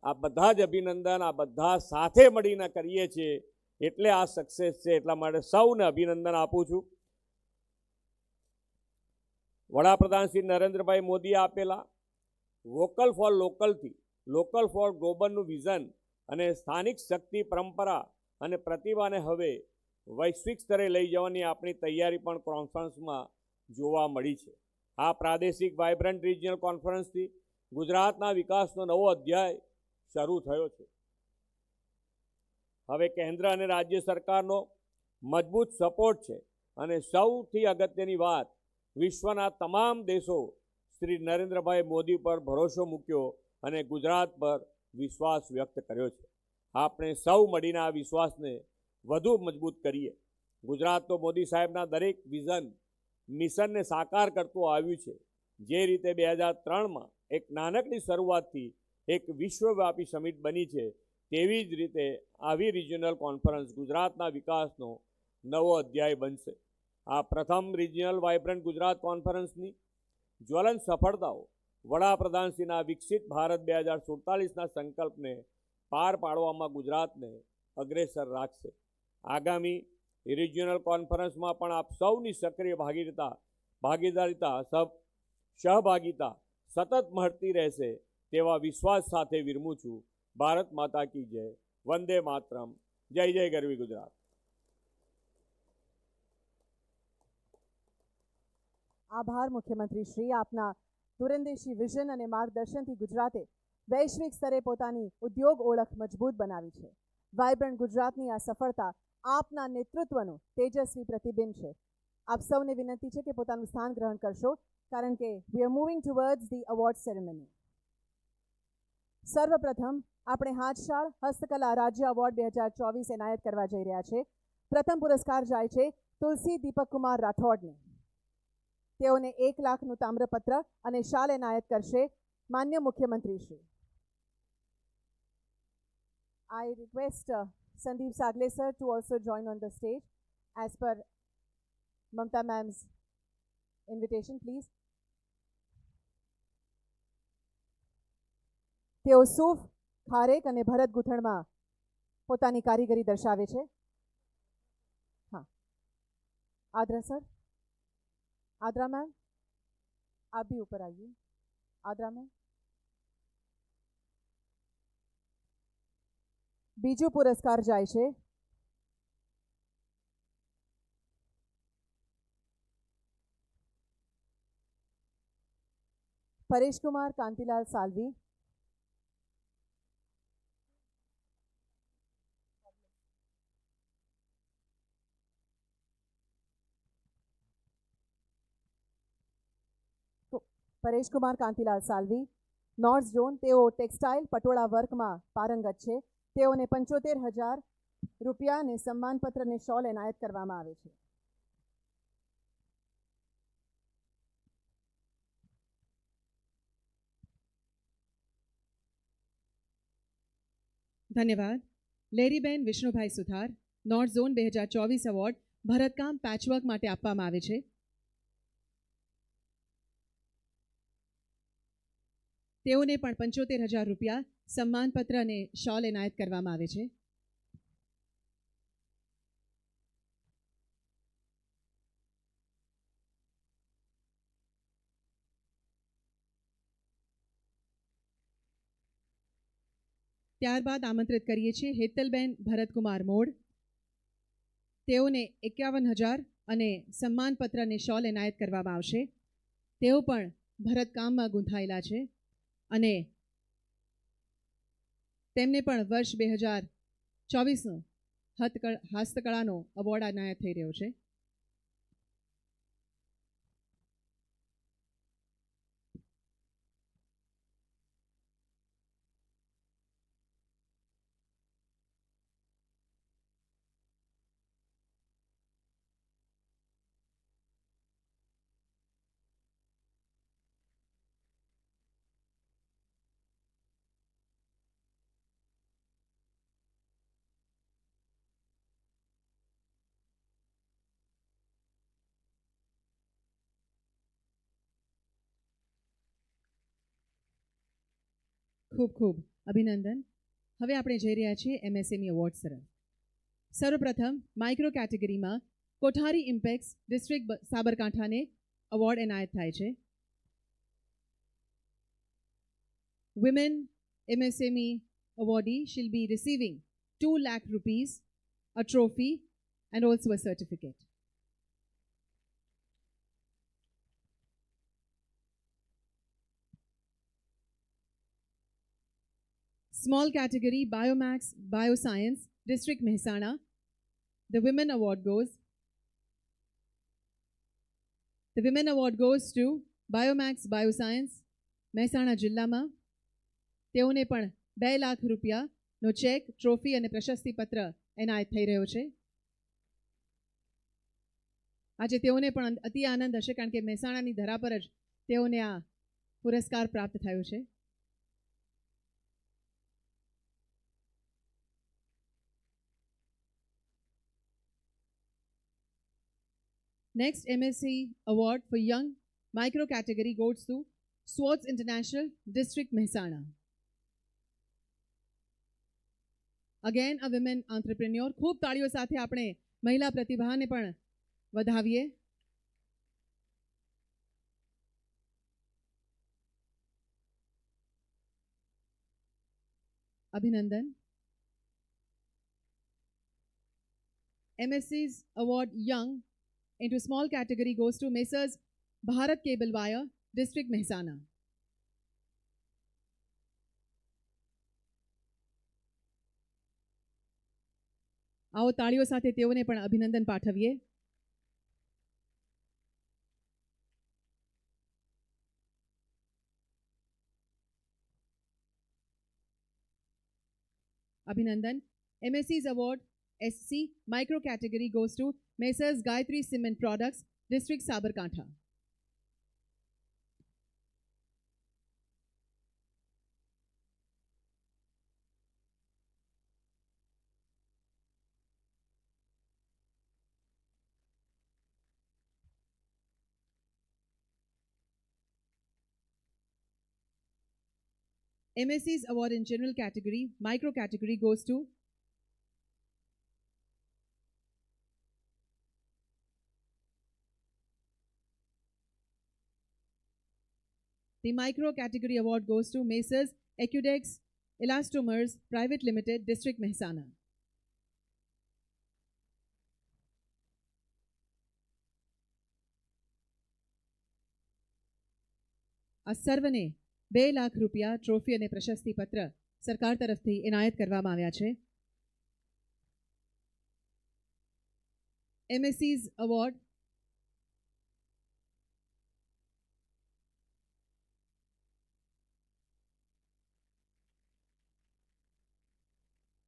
આ બધા જ અભિનંદન આ બધા સાથે મળીને કરીએ છીએ એટલે આ સક્સેસ છે. એટલા માટે સૌને અભિનંદન આપું છું. વડાપ્રધાન શ્રી નરેન્દ્રભાઈ મોદીએ આપેલા વોકલ ફોર લોકલથી લોકલ ફોર ગ્લોબલનું વિઝન અને સ્થાનિક શક્તિ, પરંપરા અને પ્રતિભાને હવે વૈશ્વિક સ્તરે લઈ જવાની આપણી તૈયારી પણ કોન્ફરન્સમાં જોવા મળી છે. આ પ્રાદેશિક વાઇબ્રન્ટ રિજિયનલ કોન્ફરન્સથી ગુજરાતના વિકાસનો નવો અધ્યાય શરૂ થયો છે. હવે કેન્દ્ર અને રાજ્ય સરકારનો મજબૂત સપોર્ટ છે અને સૌથી અગત્યની વાત, વિશ્વના તમામ દેશો શ્રી નરેન્દ્રભાઈ મોદી પર ભરોસો મૂક્યો અને ગુજરાત પર વિશ્વાસ વ્યક્ત કર્યો છે. આપણે સૌ મળીને આ વિશ્વાસને વધુ મજબૂત કરીએ. ગુજરાત તો મોદી સાહેબના દરેક વિઝન, મિશનને સાકાર કરતું આવ્યું છે. જે રીતે 2003માં એક નાનકડી શરૂઆતથી એક વિશ્વવ્યાપી સમિટ બની છે, તેવી જ રીતે આવી રિજિયનલ કોન્ફરન્સ ગુજરાતના વિકાસનો નવો અધ્યાય બનશે. આ પ્રથમ રિજિયનલ વાઇબ્રન્ટ ગુજરાત કોન્ફરન્સની જ્વલંત સફળતાઓ વડાપ્રધાનશ્રીના વિકસિત ભારત 2047ના સંકલ્પને પાર પાડવામાં ગુજરાતને અગ્રેસર રાખશે. આગામી રિજિયનલ કોન્ફરન્સમાં પણ આપ સૌની સક્રિય સહભાગિતા સતત મળતી રહેશે તેવા વિશ્વાસ સાથે વિરમું છું. ભારત માતા કી જય. વંદે માતરમ. જય જય ગરવી ગુજરાત. આભાર મુખ્યમંત્રી શ્રી. આપના દૂરંદેશી વિઝન અને માર્ગદર્શનથી ગુજરાતે વૈશ્વિક સ્તરે પોતાની ઉદ્યોગ ઓળખ મજબૂત બનાવી છે. વાઇબ્રન્ટ ગુજરાતની આ સફળતા આપના નેતૃત્વનું તેજસ્વી પ્રતિબિંબ છે. આપ સૌને વિનંતી છે કે પોતાનું સ્થાન ગ્રહણ કરશો, કારણ કે we are moving towards the award ceremony. સર્વપ્રથમ આપણે હાથશાળ હસ્તકલા રાજ્ય એવોર્ડ 2024 એનાયત કરવા જઈ રહ્યા છે. પ્રથમ પુરસ્કાર જાય છે તુલસી દીપક કુમાર રાઠોડને. તેઓને 1 લાખનું તામ્રપત્ર અને શાલ એનાયત કરશે માન્ય મુખ્યમંત્રી Shri. I request Sandeep Sagle sir to also join on the stage as per Mamta ma'am's invitation, please. તેઓ સૂફ, ખારેક અને ભરત ગૂંથણમાં પોતાની કારીગરી દર્શાવે છે. હા, આદ્રા સર, आद्रा मैम आप भी ऊपर आइए. आद्रा मैम. बीजो पुरस्कार जाए છે परेश कुमार कांतिलाल सालवी. Paresh Kumar Kantilal Salvi, north zone. તેઓ ટેક્સટાઇલ પટોળા વર્કમાં પારંગત છે. તેઓને 75,000 રૂપિયાને સન્માનપત્ર અને શોલ એનાયત કરવામાં આવે છે. ધન્યવાદ. લેરીબેન વિષ્ણુભાઈ સુથાર, નોર્થ ઝોન 2024 એવોર્ડ ભરતકામ પેચવર્ક માટે આપવામાં આવે છે. તેઓને પણ 75,000 રૂપિયા સન્માનપત્ર અને શોલ એનાયત કરવામાં આવે છે. ત્યારબાદ આમંત્રિત કરીએ છીએ હેતલબેન ભરતકુમાર મોડ. તેઓને 51,000 અને સન્માનપત્ર અને શોલ એનાયત કરવામાં આવશે. તેઓ પણ ભરતકામમાં ગૂંથાયેલા છે. અને તેમને પણ વર્ષ 2024નો હસ્તકળાનો એવોર્ડ એનાયત થઈ રહ્યો છે. ખૂબ ખૂબ અભિનંદન. હવે આપણે જઈ રહ્યા છીએ MSME એવોર્ડ તરફ. સર્વપ્રથમ માઇક્રો કેટેગરીમાં કોઠારી ઇમ્પેક્સ ડિસ્ટ્રિક્ટ સાબરકાંઠાને એવોર્ડ એનાયત થાય છે. Women MSME awardee shall be receiving 2 lakh rupees, a trophy and also a certificate. Small category Biomax Bioscience District Mehsana. The Women Award goes to Biomax Bioscience Mehsana જિલ્લામાં. તેઓને પણ 2 લાખ રૂપિયાનો ચેક, ટ્રોફી અને પ્રશસ્તિ પત્ર એનાયત થઈ રહ્યો છે. આજે તેઓને પણ અતિ આનંદ હશે કારણ કે મહેસાણાની ધરા પર જ તેઓને આ પુરસ્કાર પ્રાપ્ત થયો છે. Next MSc award for young micro category goes to Swartz International District Mehsana. Again a women entrepreneur. ખૂબ તાળીઓ સાથે આપણે મહિલા પ્રતિભાને પણ વધાવીએ. અભિનંદન. MSc's award young into small category goes to Messrs Bharat Cable Wire District Mehsana. आओ ताळीओ साथे तेओने पण अभिनंदन पाठवीए. अभिनंदन. MSc's award SC micro category goes to Messrs Gayatri Cement Products District Sabarkantha. MSc's award in general category, micro category goes to the micro category award goes to Messrs Ecudex Elastomers Private Limited, District Mehsana. આ સર્વને 2 લાખ રૂપિયા trophy અને પ્રશસ્તિ પત્ર સરકાર તરફથી એનાયત કરવામાં આવ્યા છે. MSc's award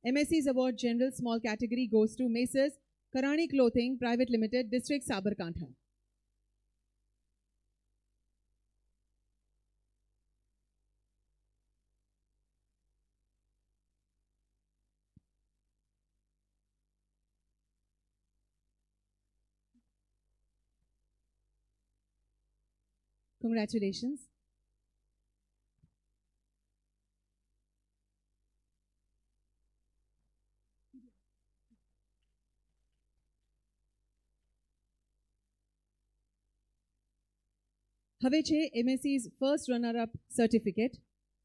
MSc's award general small category goes to Messrs Karani Clothing Private Limited, District Sabarkantha. Congratulations. હવે છે MSc's first runner up certificate.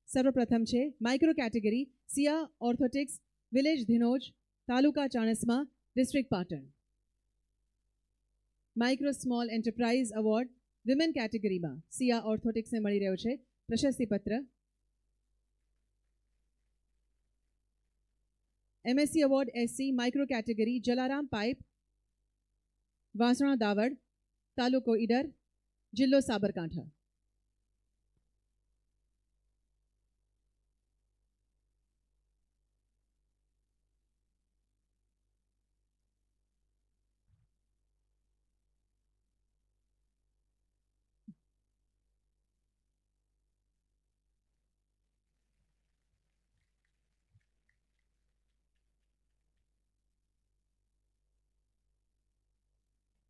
સર્વપ્રથમ છે micro category Siya orthotics village Dhinoj taluka Chanasma district Patan. Micro small enterprise award women કેટેગરીમાં સિયા ઓર્થોટિક્સને મળી રહ્યો છે પ્રશસ્તિપત્ર. MSc Award SC Micro Category Jalaram Pipe, Vasana Davad, Taluko Idar, Jillo Sabarkantha.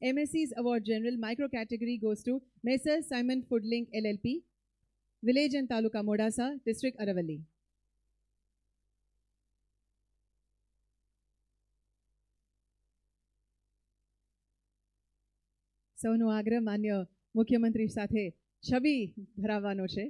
MSC's Award General Micro Category goes to Messrs. Simon Foodlink LLP, Village and Taluka Modasa, District Aravalli. સૌનો આગ્રહ માન્ય મુખ્યમંત્રી સાથે છબી ધરાવવાનો છે.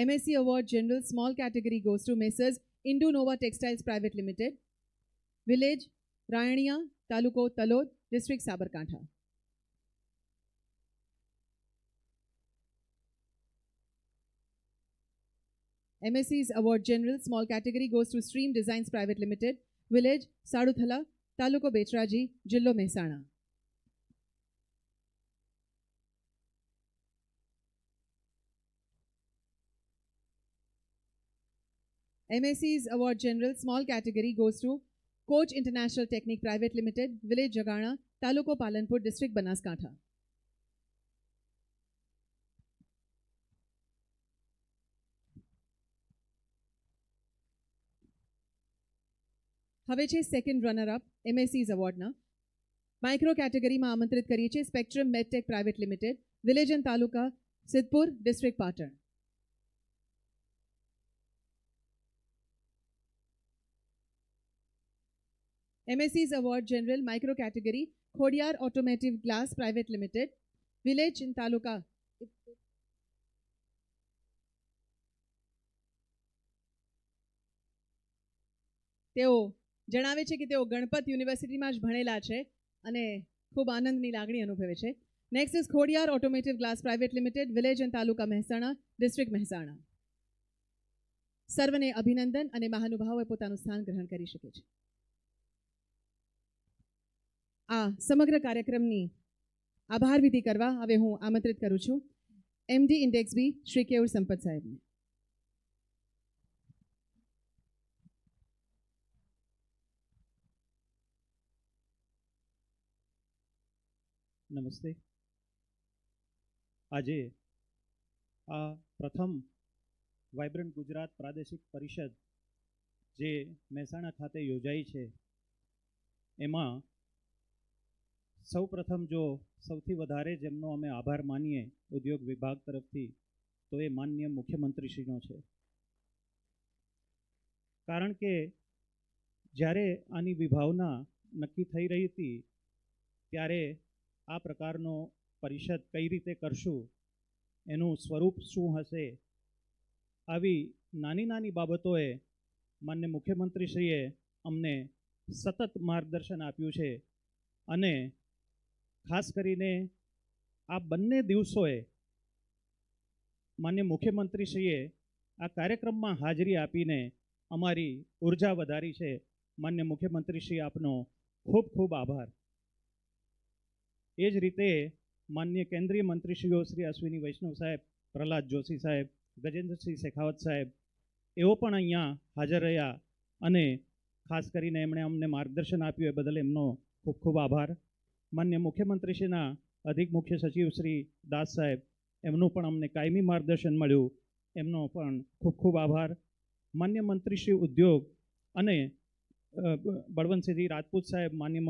MSc Award General Small Category goes to Messrs. Indu Nova Textiles Private Limited, Village Rayaniya, Taluko Talod, District Sabarkantha. MSc's Award General Small Category goes to Stream Designs Private Limited, Village Saduthala, Taluko Betraji, Jillo Mehsana. MSc's Award General Small Category goes to Coach International Technique Private Limited, Village Jagana, Taluko Palanpur, District Banaskantha. હવે છે second runner up MSc's અવોર્ડના. Micro કેટેગરીમાં આમંત્રિત કરીએ છીએ Spectrum Medtech private limited, village and taluka Siddhpur, district Patan. MSc's Award General Micro Category Khodiar Automotive Glass Private Limited, Village in Taluka. તેઓ જણાવે છે કે તેઓ ગણપત યુનિવર્સિટીમાં જ ભણેલા છે અને ખૂબ આનંદની લાગણી અનુભવે છે. Next is Khodiyar automotive glass private limited, village and taluka Mehsana, district Mehsana. સર્વને અભિનંદન અને મહાનુભાવોએ પોતાનું સ્થાન ગ્રહણ કરી શકે છે. આ સમગ્ર કાર્યક્રમની આભાર વિધિ કરવા હવે હું આમંત્રિત કરું છું MD ઇન્ડેક્સ બી શ્રી કેયુર સંપત સાહેબને. નમસ્તે. આજે આ પ્રથમ વાઇબ્રન્ટ ગુજરાત પ્રાદેશિક પરિષદ જે મહેસાણા ખાતે યોજાઈ છે એમાં સૌ પ્રથમ જો સૌથી વધારે જેમનો અમે આભાર માનીએ ઉદ્યોગ વિભાગ તરફથી તો એ માનનીય મુખ્યમંત્રીશ્રીનો છે. કારણ કે જ્યારે આની વિભાવના નક્કી થઈ રહી હતી ત્યારે આ પ્રકારનો પરિષદ કઈ રીતે કરશું, એનું સ્વરૂપ શું હશે, આવી નાની નાની બાબતોએ માન્ય મુખ્યમંત્રીશ્રીએ અમને સતત માર્ગદર્શન આપ્યું છે અને ખાસ કરીને આ બંને દિવસોએ માન્ય મુખ્યમંત્રીશ્રીએ આ કાર્યક્રમમાં હાજરી આપીને અમારી ઉર્જા વધારી છે. માન્ય મુખ્યમંત્રીશ્રી આપનો ખૂબ ખૂબ આભાર. એ જ રીતે માન્ય કેન્દ્રીય મંત્રીશ્રીઓ શ્રી અશ્વિની વૈષ્ણવ સાહેબ, પ્રહલાદ જોશી સાહેબ, ગજેન્દ્રસિંહ શેખાવત સાહેબ એઓ પણ અહીંયા હાજર રહ્યા અને ખાસ કરીને એમણે અમને માર્ગદર્શન આપ્યું એ બદલ એમનો ખૂબ ખૂબ આભાર. માન્ય મુખ્યમંત્રીશ્રીના અધિક મુખ્ય સચિવ શ્રી દાસ સાહેબ એમનું પણ અમને કાયમી માર્ગદર્શન મળ્યું, એમનો પણ ખૂબ ખૂબ આભાર. માન્ય મંત્રીશ્રી ઉદ્યોગ અને બળવંતસિંહજી રાજપૂત સાહેબ, માન્ય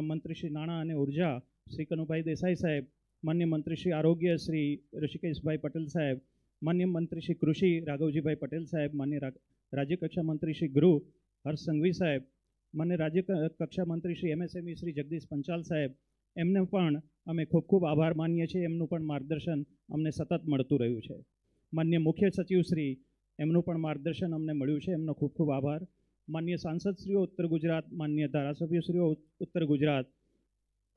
મંત્રીશ્રી નાણાં અને ઉર્જા શ્રી કનુભાઈ દેસાઈ સાહેબ, માન્ય મંત્રીશ્રી આરોગ્ય શ્રી ઋષિકેશભાઈ પટેલ સાહેબ, માન્ય મંત્રીશ્રી કૃષિ રાઘવજીભાઈ પટેલ સાહેબ, માન્ય રાજ્યકક્ષા મંત્રી શ્રી ગૃહ હર્ષ સંઘવી સાહેબ, માન્ય રાજ્યકક્ષા મંત્રી શ્રી MSME શ્રી જગદીશ પંચાલ સાહેબ, એમને પણ અમે ખૂબ ખૂબ આભાર માનીએ છીએ. એમનું પણ માર્ગદર્શન અમને સતત મળતું રહ્યું છે. માન્ય મુખ્ય સચિવ શ્રી એમનું પણ માર્ગદર્શન અમને મળ્યું છે, એમનો ખૂબ ખૂબ આભાર. માન્ય સાંસદશ્રીઓ ઉત્તર ગુજરાત, માન્ય ધારાસભ્યશ્રીઓ ઉત્તર ગુજરાત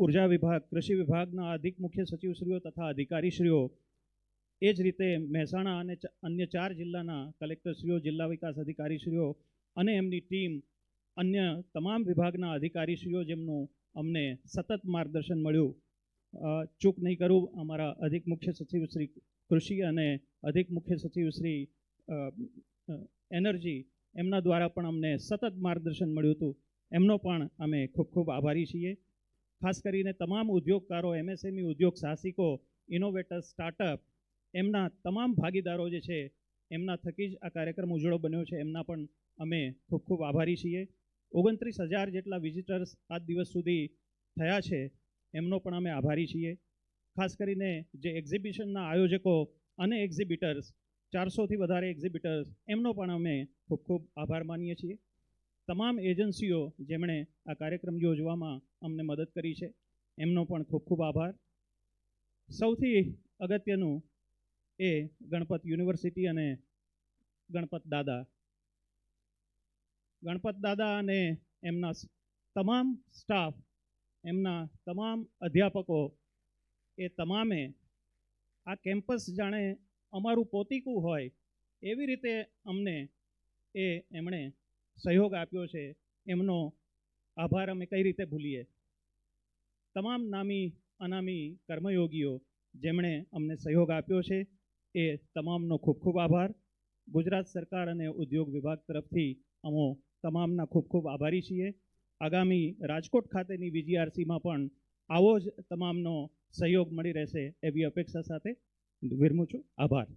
ઉર્જા વિભાગ, કૃષિ વિભાગના અધિક મુખ્ય સચિવશ્રીઓ તથા અધિકારીશ્રીઓ, એ જ રીતે મહેસાણા અને અન્ય 4 જિલ્લાના કલેક્ટરશ્રીઓ, જિલ્લા વિકાસ અધિકારીશ્રીઓ અને એમની ટીમ, અન્ય તમામ વિભાગના અધિકારીશ્રીઓ જેમનું અમને સતત માર્ગદર્શન મળ્યું. ચૂક નહીં કરું, અમારા અધિક મુખ્ય સચિવ શ્રી કૃષિ અને અધિક મુખ્ય સચિવ શ્રી એનર્જી, એમના દ્વારા પણ અમને સતત માર્ગદર્શન મળ્યું હતું. એમનો પણ અમે ખૂબ ખૂબ આભારી છીએ. ખાસ કરીને તમામ ઉદ્યોગકારો, MSME ઉદ્યોગ સાહસિકો, ઇનોવેટર્સ, સ્ટાર્ટઅપ, એમના તમામ ભાગીદારો જે છે, એમના થકી જ આ કાર્યક્રમ ઉજળો બન્યો છે. એમના પણ અમે ખૂબ ખૂબ આભારી છીએ. 29,000 જેટલા વિઝિટર્સ આજ દિવસ સુધી થયા છે, એમનો પણ અમે આભારી છીએ. ખાસ કરીને જે એક્ઝિબિશનના આયોજકો અને એક્ઝિબિટર્સ, 400થી વધારે એક્ઝિબિટર્સ, એમનો પણ અમે ખૂબ ખૂબ આભાર માનીએ છીએ. તમામ એજન્સીઓ જેમણે આ કાર્યક્રમ યોજવામાં અમને મદદ કરી છે, એમનો પણ ખૂબ ખૂબ આભાર. સૌથી અગત્યનું એ ગણપત યુનિવર્સિટી અને ગણપત દાદા અને એમના તમામ સ્ટાફ, એમના તમામ અધ્યાપકો, એ તમામે આ કેમ્પસ જાણે અમારું પોતીકું હોય એવી રીતે અમને એમણે સહયોગ આપ્યો છે. એમનો આભાર અમે કઈ રીતે ભૂલીએ. તમામ નામી અનામી કર્મયોગીઓ જેમણે અમને સહયોગ આપ્યો છે, એ તમામનો ખૂબ ખૂબ આભાર. ગુજરાત સરકાર અને ઉદ્યોગ વિભાગ તરફથી અમો તમામના ખૂબ ખૂબ આભારી છીએ. આગામી રાજકોટ ખાતેની VGRCમાં પણ આવો જ તમામનો સહયોગ મળી રહેશે એવી અપેક્ષા સાથે વિરમું છું. આભાર.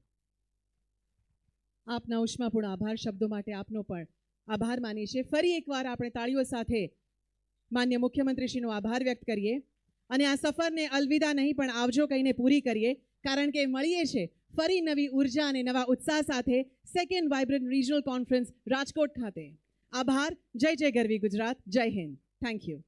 આપના ઉષ્માપૂર્ણ આભાર શબ્દો માટે આપનો પણ આભાર માનીએ છીએ. ફરી એકવાર આપણે તાળીઓ સાથે માન્ય મુખ્યમંત્રીશ્રીનો આભાર વ્યક્ત કરીએ અને આ સફરને અલવિદા નહીં પણ આવજો કહીને પૂરી કરીએ, કારણ કે મળીએ છે ફરી નવી ઉર્જા અને નવા ઉત્સાહ સાથે 2nd vibrant regional conference Rajkot ખાતે. આભાર. જય જય ગરવી ગુજરાત. જય હિન્દ. Thank you.